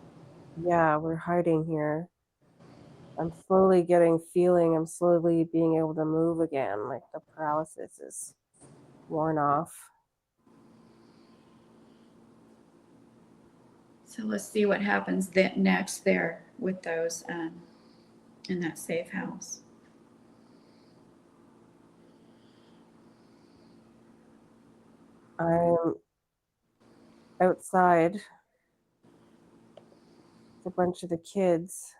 Yeah, we're hiding here. I'm slowly getting feeling, I'm slowly being able to move again, like the paralysis is worn off. So let's see what happens next there with those in that safe house. I'm outside with a bunch of the kids.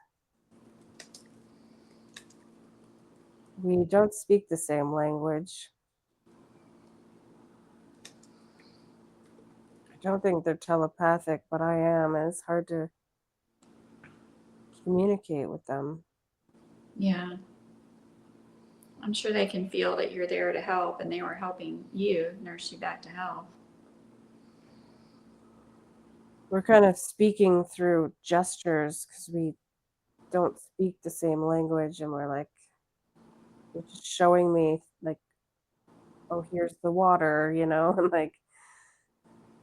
We don't speak the same language. I don't think they're telepathic, but I am, and it's hard to communicate with them. Yeah. I'm sure they can feel that you're there to help and they were helping you nurse you back to health. We're kind of speaking through gestures because we don't speak the same language, and we're like, you're just showing me, like, oh, here's the water, and like,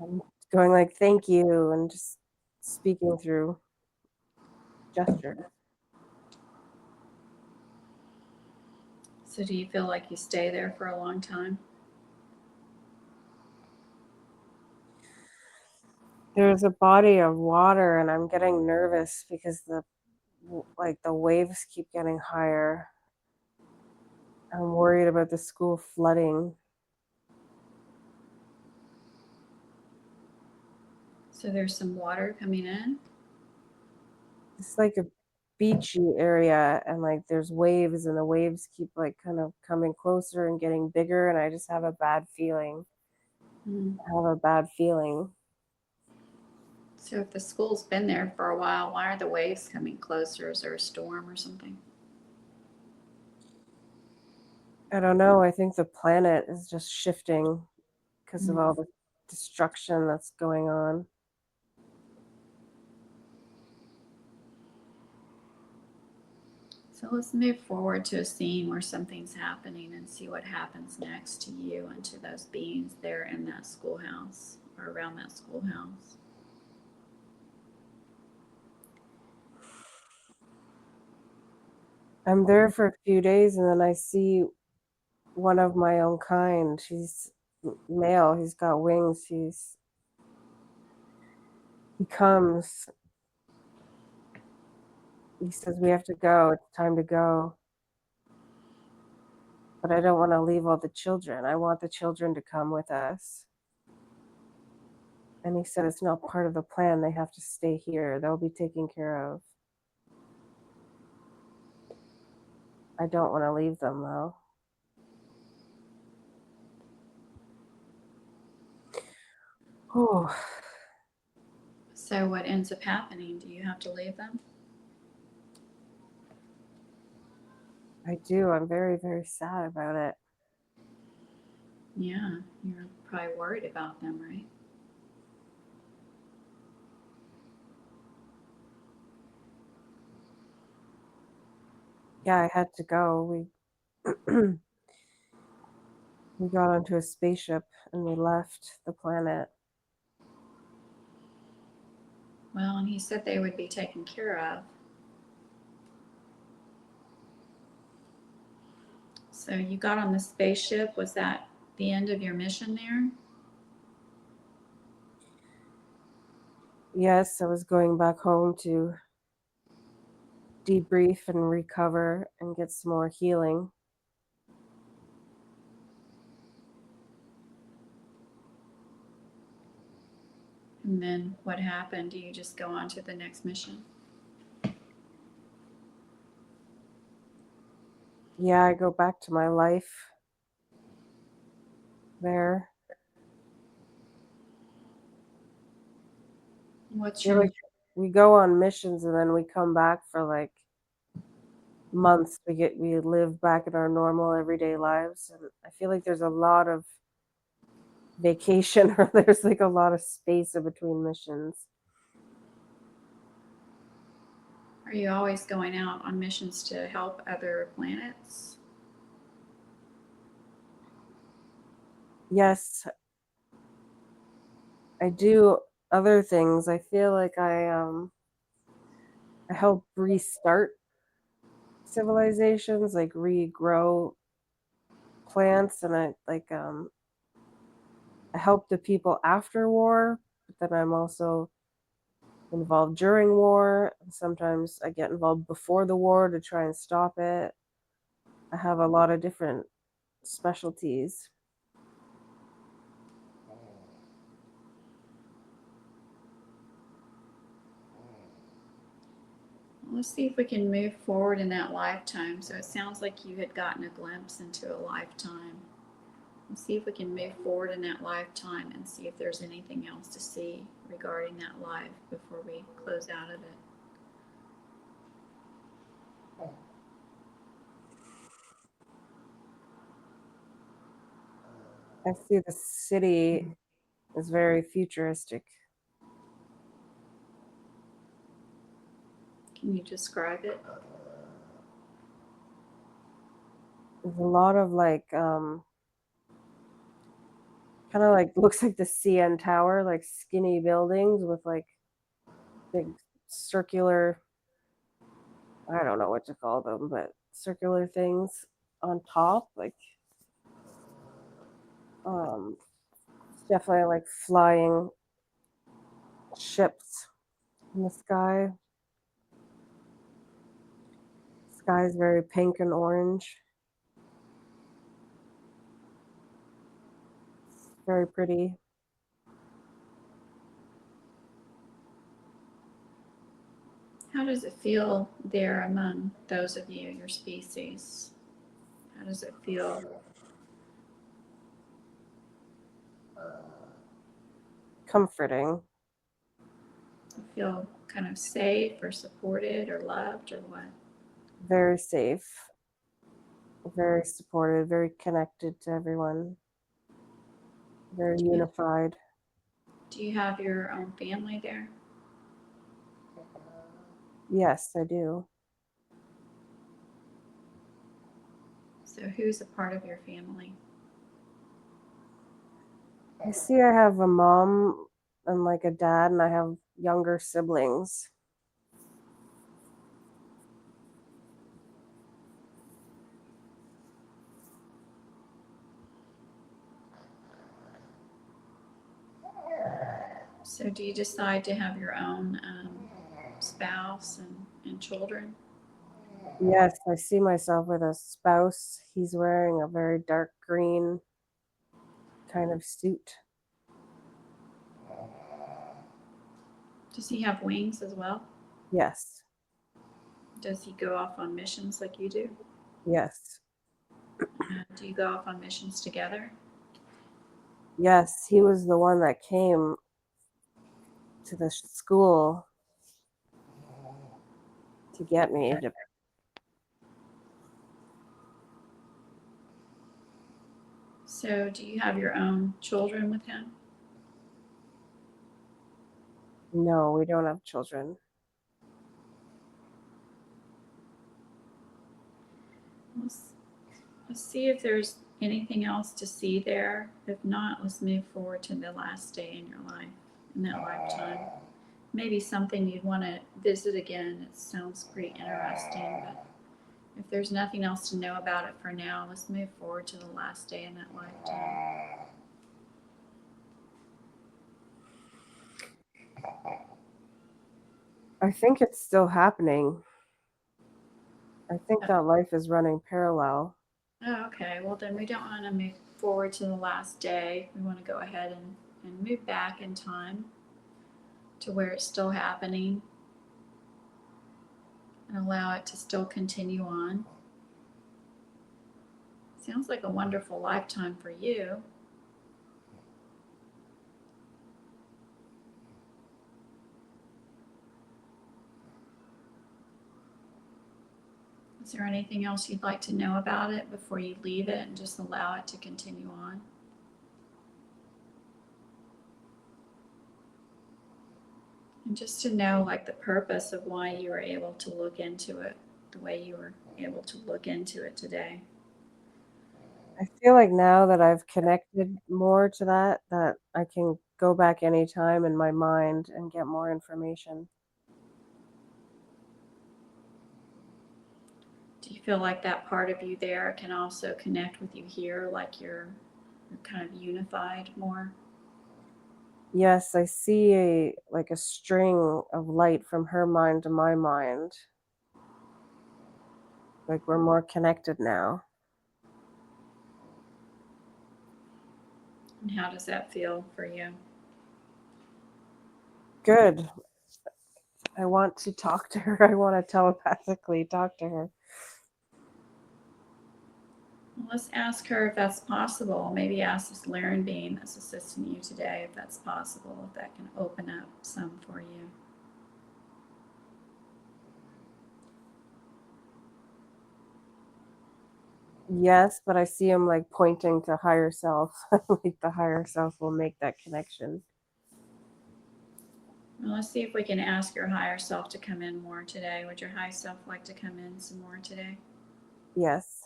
I'm going like, thank you, and just speaking through gestures. So do you feel like you stay there for a long time? There's a body of water, and I'm getting nervous because the waves keep getting higher. I'm worried about the school flooding. So there's some water coming in? It's like a beachy area, and like there's waves, and the waves keep like kind of coming closer and getting bigger, and I just have a bad feeling. I have a bad feeling. So if the school's been there for a while, why are the waves coming closer? Is there a storm or something? I don't know. I think the planet is just shifting because of all the destruction that's going on. So let's move forward to a scene where something's happening and see what happens next to you and to those beings there in that schoolhouse or around that schoolhouse. I'm there for a few days, and then I see one of my own kind. He's male. He's got wings. He comes. He says, we have to go. It's time to go. But I don't want to leave all the children. I want the children to come with us. And he said, it's not part of the plan. They have to stay here. They'll be taken care of. I don't want to leave them, though. Oh, So what ends up happening? Do you have to leave them? I do. I'm very, very sad about it. Yeah, you're probably worried about them, right? Yeah, I had to go. We got onto a spaceship and we left the planet. Well, and he said they would be taken care of. So you got on the spaceship. Was that the end of your mission there? Yes, I was going back home to debrief and recover and get some more healing. And then what happened? Do you just go on to the next mission? Yeah, I go back to my life there. What's You're your like, we go on missions and then we come back for like months. We live back in our normal everyday lives, and I feel like there's a lot of vacation or there's like a lot of space in between missions. Are you always going out on missions to help other planets? Yes, I do other things. I feel like I help restart civilizations, like regrow plants, and I help the people after war, but then I'm also involved during war. Sometimes I get involved before the war to try and stop it. I have a lot of different specialties. Let's see if we can move forward in that lifetime. So it sounds like you had gotten a glimpse into a lifetime. Let's see if we can move forward in that lifetime and see if there's anything else to see regarding that life before we close out of it. I see the city is very futuristic. Can you describe it? There's a lot of kind of like looks like the CN Tower, like skinny buildings with like big circular, I don't know what to call them, but circular things on top. Like it's definitely like flying ships in the sky. Sky is very pink and orange. It's very pretty. How does it feel there among those of you, your species? How does it feel? Comforting. You feel kind of safe or supported or loved or what? Very safe. Very supported. Very connected to everyone. Very unified. Do you have your own family there? Yes, I do. So who's a part of your family? I see I have a mom and like a dad, and I have younger siblings. So do you decide to have your own spouse and children? Yes, I see myself with a spouse. He's wearing a very dark green kind of suit. Does he have wings as well? Yes, Does he go off on missions like you do? yes, Do you go off on missions together? yes. He was the one that came to the school to get me to. So do you have your own children with him? No, we don't have children. Let's see if there's anything else to see there. If not, let's move forward to the last day in your life, in that lifetime. Maybe something you'd want to visit again. It sounds pretty interesting, but if there's nothing else to know about it for now, let's move forward to the last day in that lifetime. I think it's still happening. I think that life is running parallel. Oh, okay. Well, then we don't want to move forward to the last day. We want to go ahead and move back in time to where it's still happening and allow it to still continue on. Sounds like a wonderful lifetime for you. Is there anything else you'd like to know about it before you leave it and just allow it to continue on? And just to know like the purpose of why you were able to look into it the way you were able to look into it today. I feel like now that I've connected more to that I can go back anytime in my mind and get more information. Do you feel like that part of you there can also connect with you here, like you're kind of unified more? Yes, I see a string of light from her mind to my mind. Like we're more connected now. And how does that feel for you? Good. I want to talk to her. I want to telepathically talk to her. Well, let's ask her if that's possible. Maybe ask this Lyran being that's assisting you today if that's possible, if that can open up some for you. Yes, but I see him like pointing to higher self. Like the higher self will make that connection. Well, let's see if we can ask your higher self to come in more today. Would your high self like to come in some more today? Yes.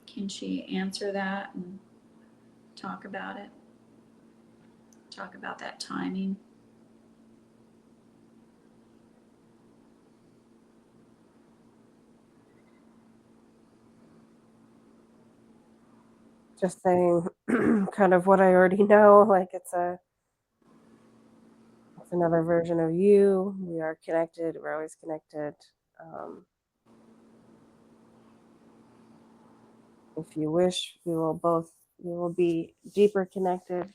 Can she answer that and talk about it? Talk about that timing? Just saying kind of what I already know. Like it's another version of you. We are connected. We're always connected. If you wish, we will be deeper connected.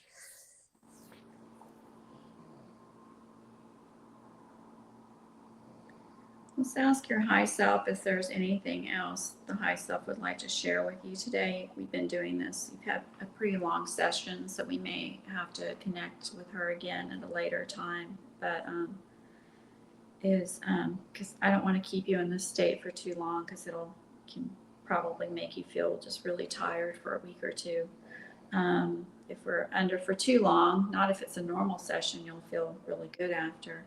Let's ask your high self if there's anything else the high self would like to share with you today. We've been doing this. We've had a pretty long session, so we may have to connect with her again at a later time. But because I don't want to keep you in this state for too long, because it'll can probably make you feel just really tired for a week or two. If we're under for too long, not if it's a normal session, you'll feel really good after.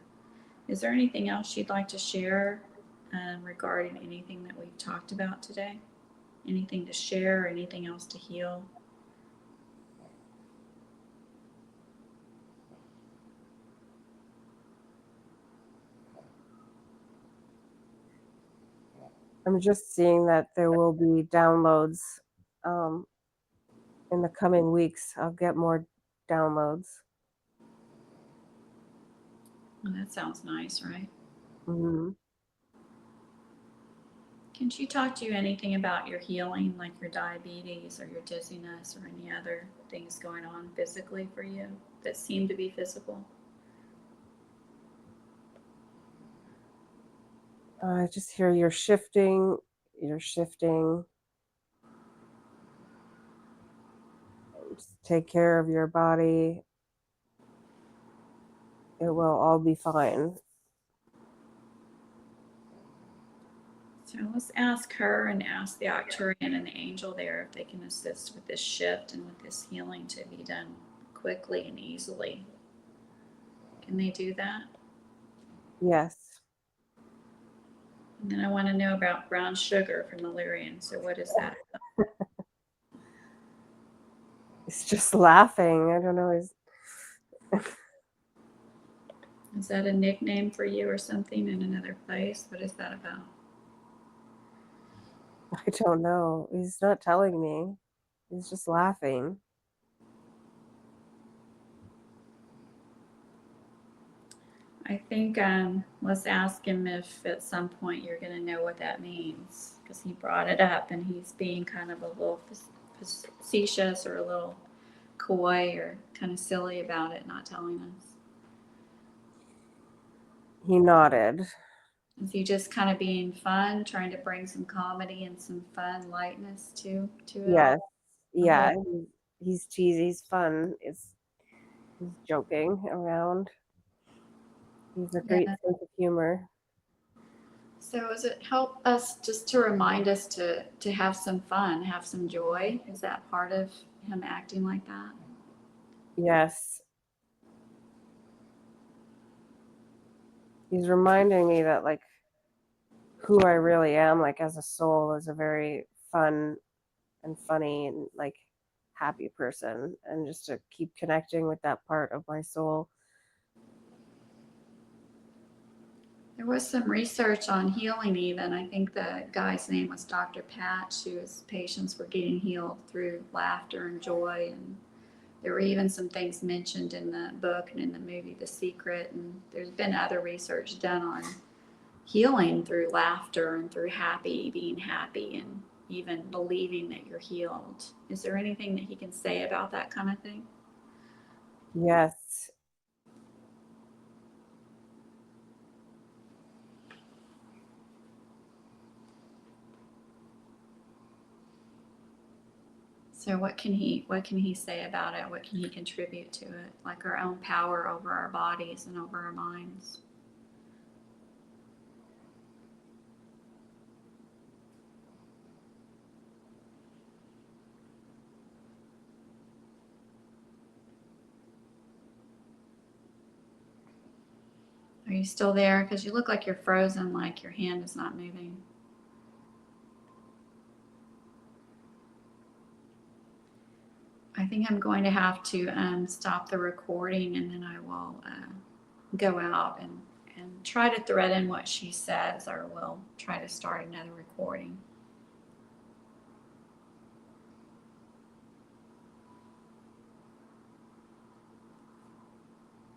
Is there anything else you'd like to share regarding anything that we've talked about today? Anything to share or anything else to heal? I'm just seeing that there will be downloads um, in the coming weeks. I'll get more downloads. Well, that sounds nice, right? Mm-hmm. Can she talk to you anything about your healing, like your diabetes or your dizziness or any other things going on physically for you that seem to be physical? I just hear you're shifting. You're shifting. Just take care of your body. It will all be fine. So let's ask her and ask the Arcturian and the angel there if they can assist with this shift and with this healing to be done quickly and easily. Can they do that? Yes. And then I want to know about brown sugar from the Lyrian. So what is that? He's just laughing. I don't know. Is that a nickname for you or something in another place? What is that about? I don't know. He's not telling me. He's just laughing. I think let's ask him if at some point you're going to know what that means because he brought it up and he's being kind of a little facetious or a little coy or kind of silly about it, not telling us. He nodded. Is he just kind of being fun, trying to bring some comedy and some fun lightness to it all? Yes. Yeah. He's cheesy. He's fun. He's joking around. He's a great Yeah. sense of humor. So does it help us just to remind us to have some fun, have some joy? Is that part of him acting like that? Yes. He's reminding me that like who I really am, like as a soul, is a very fun and funny and like happy person, and just to keep connecting with that part of my soul. There was some research on healing even. I think the guy's name was Dr. Patch, whose patients were getting healed through laughter and joy. And there were even some things mentioned in the book and in the movie The Secret. And there's been other research done on healing through laughter and through being happy and even believing that you're healed. Is there anything that he can say about that kind of thing? Yes. So what can he say about it? What can he contribute to it? Like our own power over our bodies and over our minds. Are you still there? Because you look like you're frozen, like your hand is not moving. I think I'm going to have to stop the recording, and then I will go out and try to thread in what she says, or we'll try to start another recording.